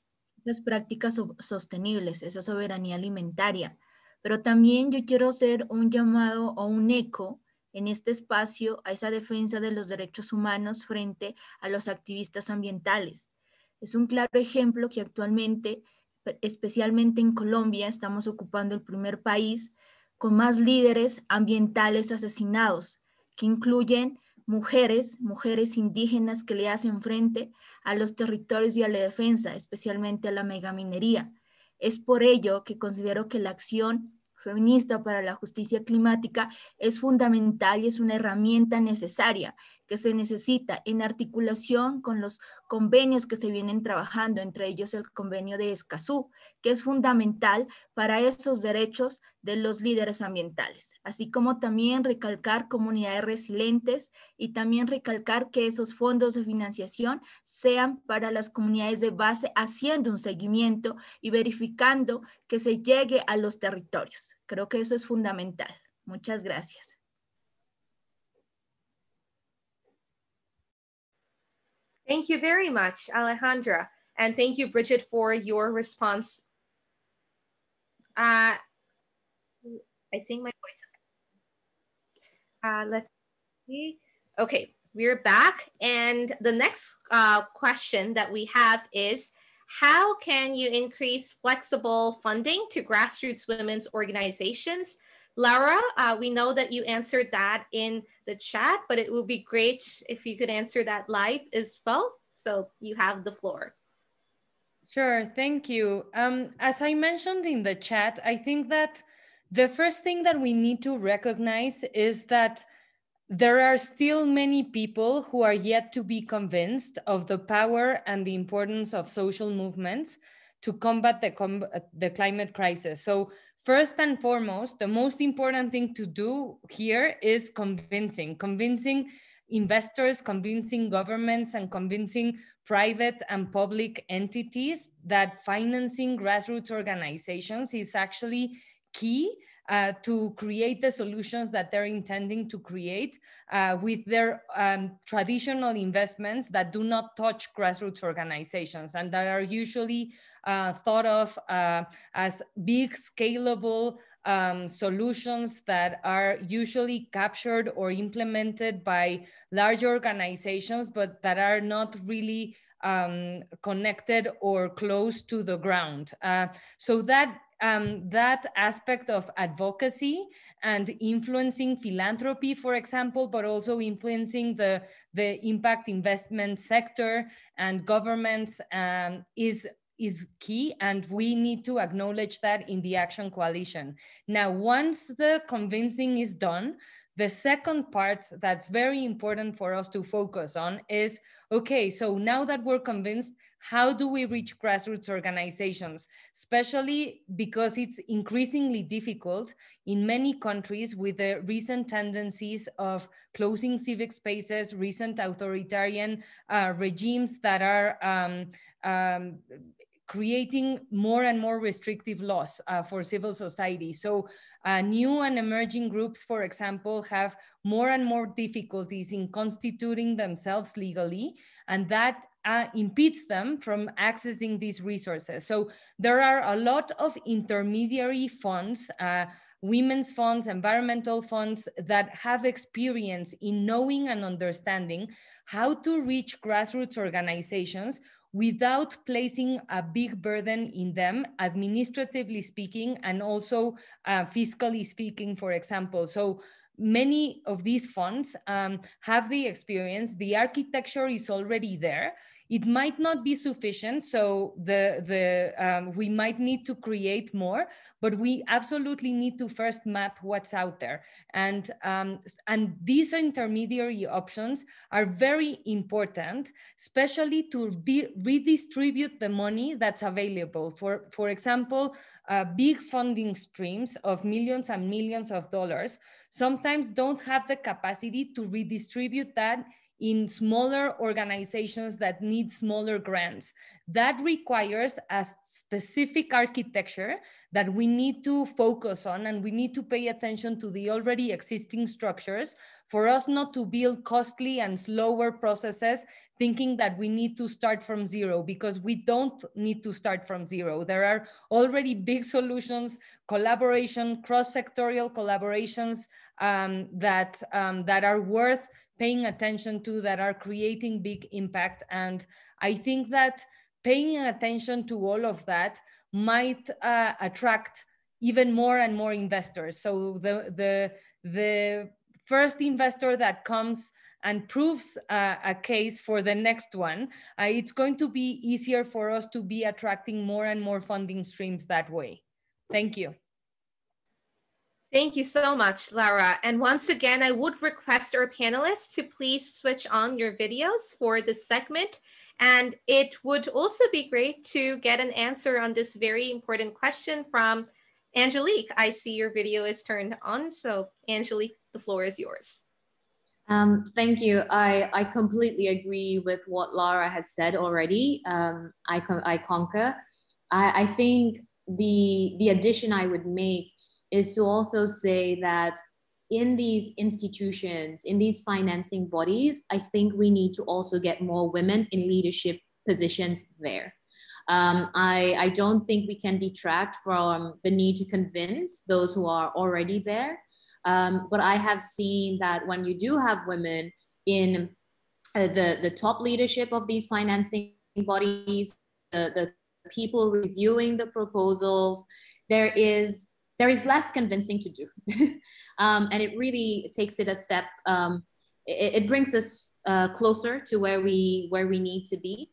[SPEAKER 6] esas prácticas sostenibles, esa soberanía alimentaria. Pero también yo quiero hacer un llamado o un eco en este espacio a esa defensa de los derechos humanos frente a los activistas ambientales. Es un claro ejemplo que actualmente, especialmente en Colombia, estamos ocupando el primer país con más líderes ambientales asesinados, que incluyen mujeres indígenas que le hacen frente a los territorios y a la defensa, especialmente a la megaminería. Es por ello que considero que la acción feminista para la justicia climática es fundamental y es una herramienta necesaria que se necesita en articulación con los convenios que se vienen trabajando, entre ellos el convenio de Escazú, que es fundamental para esos derechos de los líderes ambientales, así como también recalcar comunidades resilientes y también recalcar que esos fondos de financiación sean para las comunidades de base, haciendo un seguimiento y verificando que se llegue a los territorios. Creo que eso es fundamental. Muchas gracias.
[SPEAKER 2] Thank you very much, Alejandra. And thank you, Bridget, for your response. I think my voice is... let's see. Okay, we're back. And the next question that we have is, how can you increase flexible funding to grassroots women's organizations? Laura, we know that you answered that in the chat, but it would be great if you could answer that live as well. So you have the floor.
[SPEAKER 5] Sure, thank you. As I mentioned in the chat, I think that the first thing that we need to recognize is that there are still many people who are yet to be convinced of the power and the importance of social movements to combat the climate crisis. So first and foremost, the most important thing to do here is convincing investors, convincing governments, and convincing private and public entities that financing grassroots organizations is actually key to create the solutions that they're intending to create with their traditional investments that do not touch grassroots organizations and that are usually thought of as big, scalable solutions that are usually captured or implemented by large organizations, but that are not really connected or close to the ground. So that aspect of advocacy and influencing philanthropy, for example, but also influencing the impact investment sector and governments is key, and we need to acknowledge that in the Action Coalition. Now, once the convincing is done, the second part that's very important for us to focus on is, okay, so now that we're convinced, how do we reach grassroots organizations? Especially because it's increasingly difficult in many countries with the recent tendencies of closing civic spaces, recent authoritarian regimes that are creating more and more restrictive laws for civil society. So new and emerging groups, for example, have more and more difficulties in constituting themselves legally, and that impedes them from accessing these resources. So there are a lot of intermediary funds, women's funds, environmental funds that have experience in knowing and understanding how to reach grassroots organizations without placing a big burden in them, administratively speaking, and also fiscally speaking, for example. So many of these funds have the experience, the architecture is already there. It might not be sufficient, so we might need to create more, but we absolutely need to first map what's out there. And these intermediary options are very important, especially to redistribute the money that's available. For example, big funding streams of millions and millions of dollars sometimes don't have the capacity to redistribute that in smaller organizations that need smaller grants. That requires a specific architecture that we need to focus on, and we need to pay attention to the already existing structures for us not to build costly and slower processes thinking that we need to start from zero, because we don't need to start from zero. There are already big solutions, collaboration, cross-sectorial collaborations that are worth paying attention to, that are creating big impact. And I think that paying attention to all of that might attract even more and more investors. So the first investor that comes and proves a case for the next one, it's going to be easier for us to be attracting more and more funding streams that way. Thank you.
[SPEAKER 2] Thank you so much, Lara. And once again, I would request our panelists to please switch on your videos for this segment. And it would also be great to get an answer on this very important question from Angelique. I see your video is turned on. So Angelique, the floor is yours.
[SPEAKER 10] Thank you. I completely agree with what Lara has said already. I concur. I think the addition I would make is to also say that in these institutions, in these financing bodies, I think we need to also get more women in leadership positions there. I don't think we can detract from the need to convince those who are already there. But I have seen that when you do have women in the top leadership of these financing bodies, the people reviewing the proposals, there is less convincing to do. And it really takes it a step, it brings us closer to where we need to be.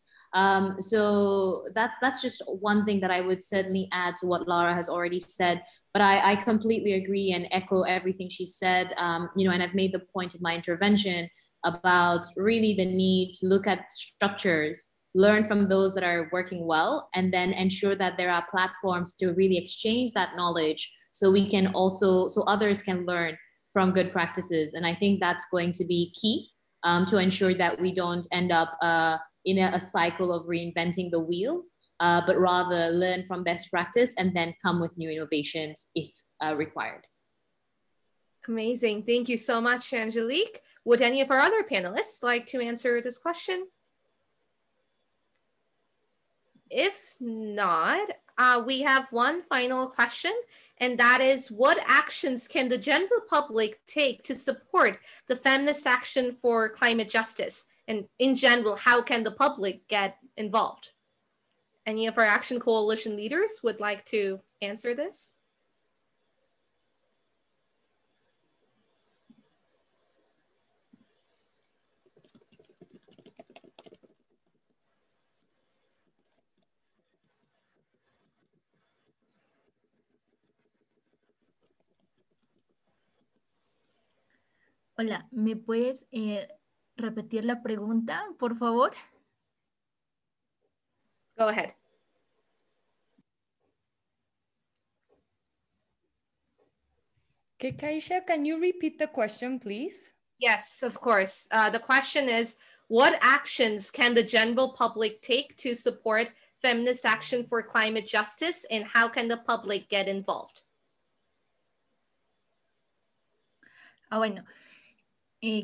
[SPEAKER 10] So that's just one thing that I would certainly add to what Lara has already said. But I completely agree and echo everything she said. You know, and I've made the point in my intervention about really the need to look at structures, learn from those that are working well, and then ensure that there are platforms to really exchange that knowledge so we can also, so others can learn from good practices. And I think that's going to be key to ensure that we don't end up in a cycle of reinventing the wheel, but rather learn from best practice and then come with new innovations if required.
[SPEAKER 2] Amazing. Thank you so much, Angelique. Would any of our other panelists like to answer this question? If not, we have one final question, and that is, what actions can the general public take to support the feminist action for climate justice? And in general, how can the public get involved? Any of our Action Coalition leaders would like to answer this?
[SPEAKER 6] Hola, ¿me puedes repetir la pregunta, por favor?
[SPEAKER 2] Go ahead.
[SPEAKER 5] Kehkashan, can you repeat the question, please?
[SPEAKER 2] Yes, of course. The question is, what actions can the general public take to support feminist action for climate justice, and how can the public get involved?
[SPEAKER 6] Bueno,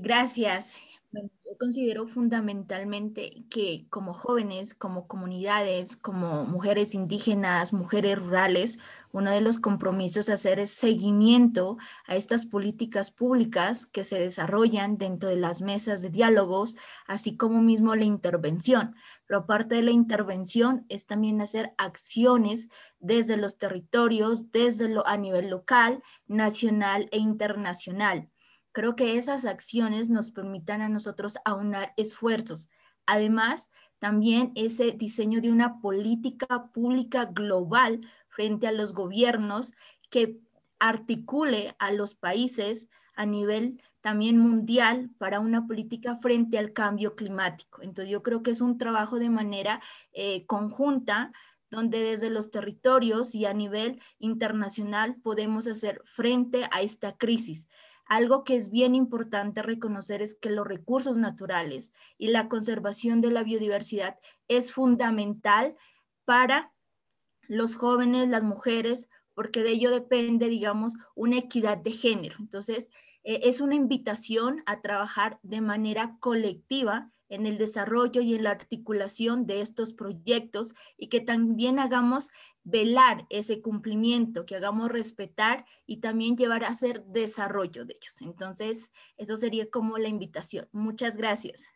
[SPEAKER 6] gracias. Bueno, yo considero fundamentalmente que como jóvenes, como comunidades, como mujeres indígenas, mujeres rurales, uno de los compromisos a hacer es seguimiento a estas políticas públicas que se desarrollan dentro de las mesas de diálogos, así como mismo la intervención. Pero aparte de la intervención es también hacer acciones desde los territorios, a nivel local, nacional e internacional. Creo que esas acciones nos permitan a nosotros aunar esfuerzos. Además, también ese diseño de una política pública global frente a los gobiernos que articule a los países a nivel también mundial para una política frente al cambio climático. Entonces yo creo que es un trabajo de manera conjunta, donde desde los territorios y a nivel internacional podemos hacer frente a esta crisis. Algo que es bien importante reconocer es que los recursos naturales y la conservación de la biodiversidad es fundamental para los jóvenes, las mujeres, porque de ello depende, digamos, una equidad de género. Entonces, es una invitación a trabajar de manera colectiva en el desarrollo y en la articulación de estos proyectos y que también hagamos velar ese cumplimiento, que hagamos respetar y también llevar a hacer desarrollo de ellos. Entonces, eso sería como la invitación. Muchas gracias.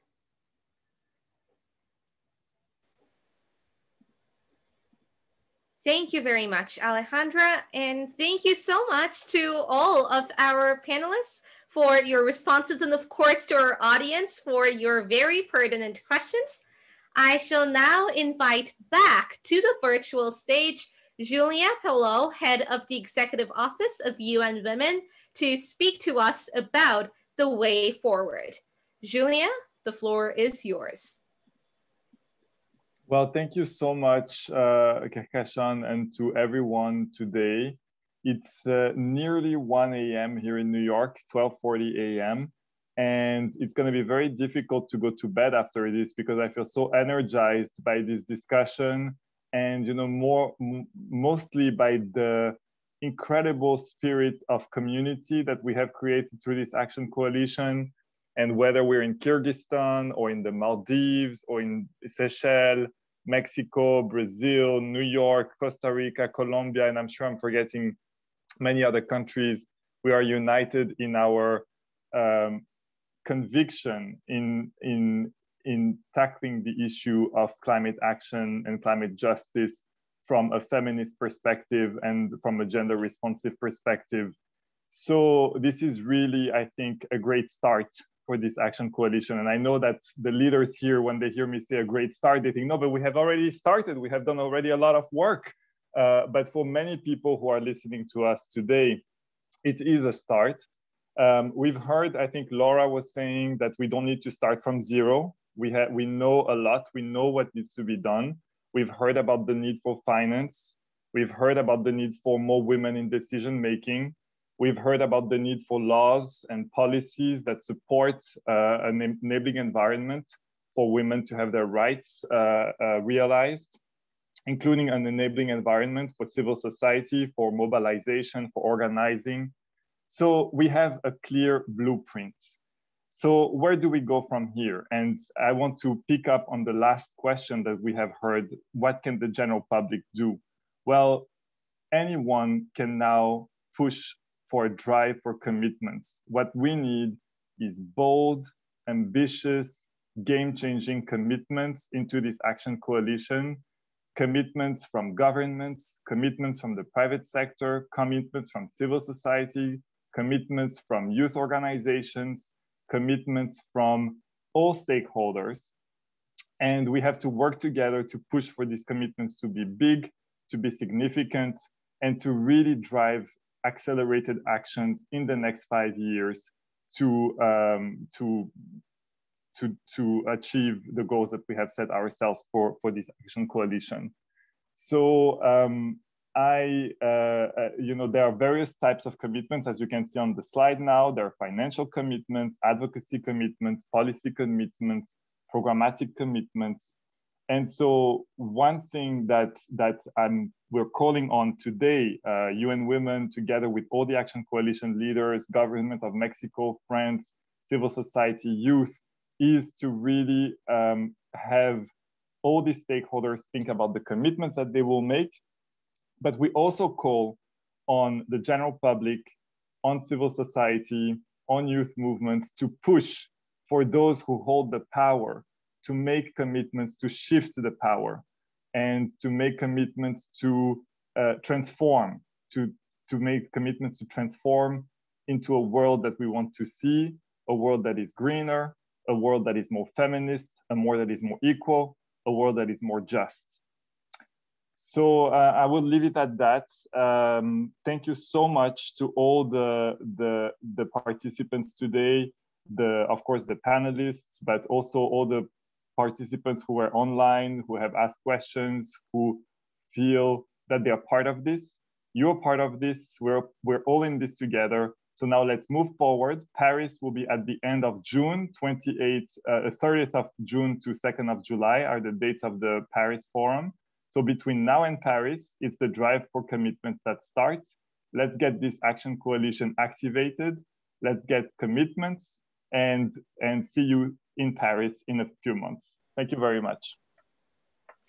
[SPEAKER 2] Thank you very much, Alejandra. And thank you so much to all of our panelists for your responses, and of course to our audience for your very pertinent questions. I shall now invite back to the virtual stage Julien Pelot, head of the Executive Office of UN Women, to speak to us about the way forward. Julien, the floor is yours.
[SPEAKER 3] Well, thank you so much, Kehkashan, and to everyone today. It's nearly 1 a.m. here in New York, 12:40 a.m. And it's going to be very difficult to go to bed after this because I feel so energized by this discussion and, you know, mostly by the incredible spirit of community that we have created through this action coalition. And whether we're in Kyrgyzstan or in the Maldives or in Seychelles, Mexico, Brazil, New York, Costa Rica, Colombia, and I'm sure I'm forgetting many other countries, we are united in our conviction in tackling the issue of climate action and climate justice from a feminist perspective and from a gender responsive perspective. So this is really, I think, a great start for this action coalition. And I know that the leaders here, when they hear me say a great start, they think, no, but we have already started. We have done already a lot of work. But for many people who are listening to us today, it is a start. We've heard, I think Laura was saying that we don't need to start from zero. We know a lot. We know what needs to be done. We've heard about the need for finance. We've heard about the need for more women in decision-making. We've heard about the need for laws and policies that support an enabling environment for women to have their rights realized, including an enabling environment for civil society, for mobilization, for organizing. So we have a clear blueprint. So where do we go from here? And I want to pick up on the last question that we have heard. What can the general public do? Well, anyone can now push for a drive for commitments. What we need is bold, ambitious, game-changing commitments into this action coalition, commitments from governments, commitments from the private sector, commitments from civil society, commitments from youth organizations, commitments from all stakeholders. And we have to work together to push for these commitments to be big, to be significant, and to really drive accelerated actions in the next 5 years to achieve the goals that we have set ourselves for this action coalition. So you know, there are various types of commitments, as you can see on the slide now. There are financial commitments, advocacy commitments, policy commitments, programmatic commitments. And so one thing that we're calling on today, UN Women, together with all the Action Coalition leaders, government of Mexico, France, civil society, youth, is to really have all the stakeholders think about the commitments that they will make. But we also call on the general public, on civil society, on youth movements to push for those who hold the power to make commitments to shift the power and to make commitments to transform, to make commitments to transform into a world that we want to see, a world that is greener, a world that is more feminist, a world that is more equal, a world that is more just. So I will leave it at that. Thank you so much to all the participants today, of course, the panelists, but also all the participants who are online, who have asked questions, who feel that they are part of this. You're part of this. We're all in this together. So now let's move forward. Paris will be at the end of June, 30th of June to 2nd of July are the dates of the Paris Forum. So between now and Paris, it's the drive for commitments that starts. Let's get this action coalition activated. Let's get commitments and see you in Paris in a few months. Thank you very much.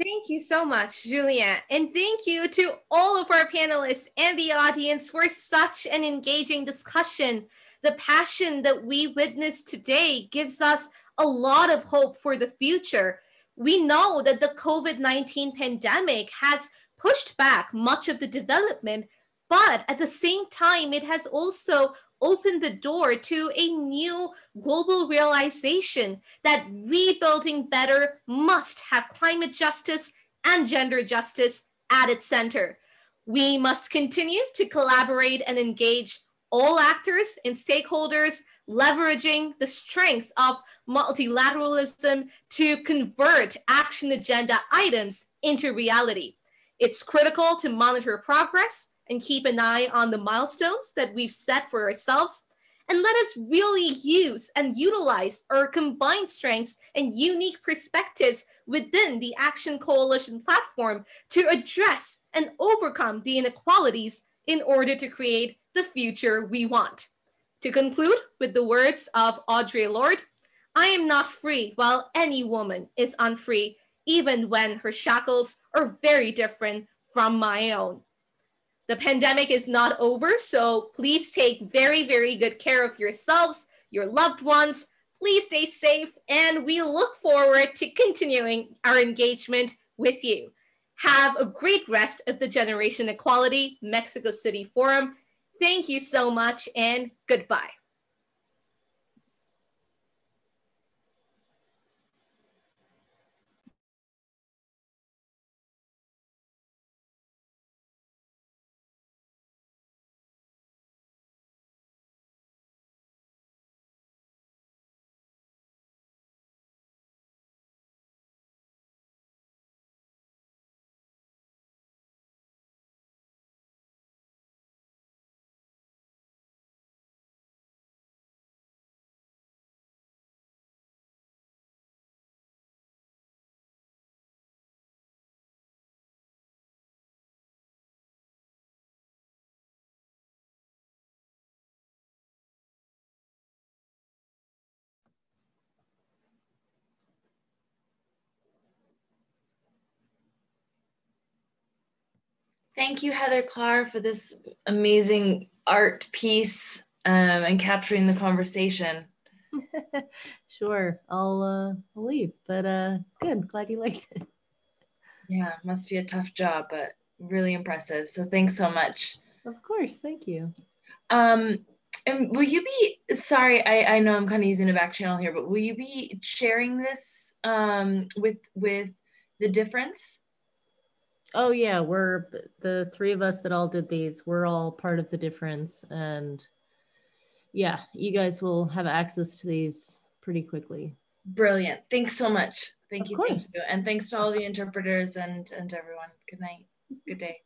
[SPEAKER 2] Thank you so much, Julien. And thank you to all of our panelists and the audience for such an engaging discussion. The passion that we witnessed today gives us a lot of hope for the future. We know that the COVID-19 pandemic has pushed back much of the development, but at the same time, it has also opened the door to a new global realization that rebuilding better must have climate justice and gender justice at its center. We must continue to collaborate and engage all actors and stakeholders, leveraging the strength of multilateralism to convert action agenda items into reality. It's critical to monitor progress and keep an eye on the milestones that we've set for ourselves. And let us really use and utilize our combined strengths and unique perspectives within the Action Coalition platform to address and overcome the inequalities in order to create the future we want. To conclude with the words of Audre Lorde, I am not free while any woman is unfree, even when her shackles are very different from my own. The pandemic is not over, so please take very, very good care of yourselves, your loved ones. Please stay safe, and we look forward to continuing our engagement with you. Have a great rest of the Generation Equality Mexico City Forum. Thank you so much, and goodbye.
[SPEAKER 13] Thank you, Heather Clark, for this amazing art piece and capturing the conversation.
[SPEAKER 6] Sure, I'll leave, but good, glad you liked it.
[SPEAKER 13] Yeah, must be a tough job, but really impressive. So thanks so much.
[SPEAKER 6] Of course, thank you.
[SPEAKER 13] And will you be, sorry, I know I'm kind of using a back channel here, but will you be sharing this with the difference?
[SPEAKER 6] Oh yeah, we're the three of us that all did these. We're all part of the difference, and yeah, you guys will have access to these pretty quickly.
[SPEAKER 13] Brilliant. Thanks so much. Thank you.
[SPEAKER 6] Of course.
[SPEAKER 13] Thank you. And thanks to all the interpreters and everyone. Good night. Good day.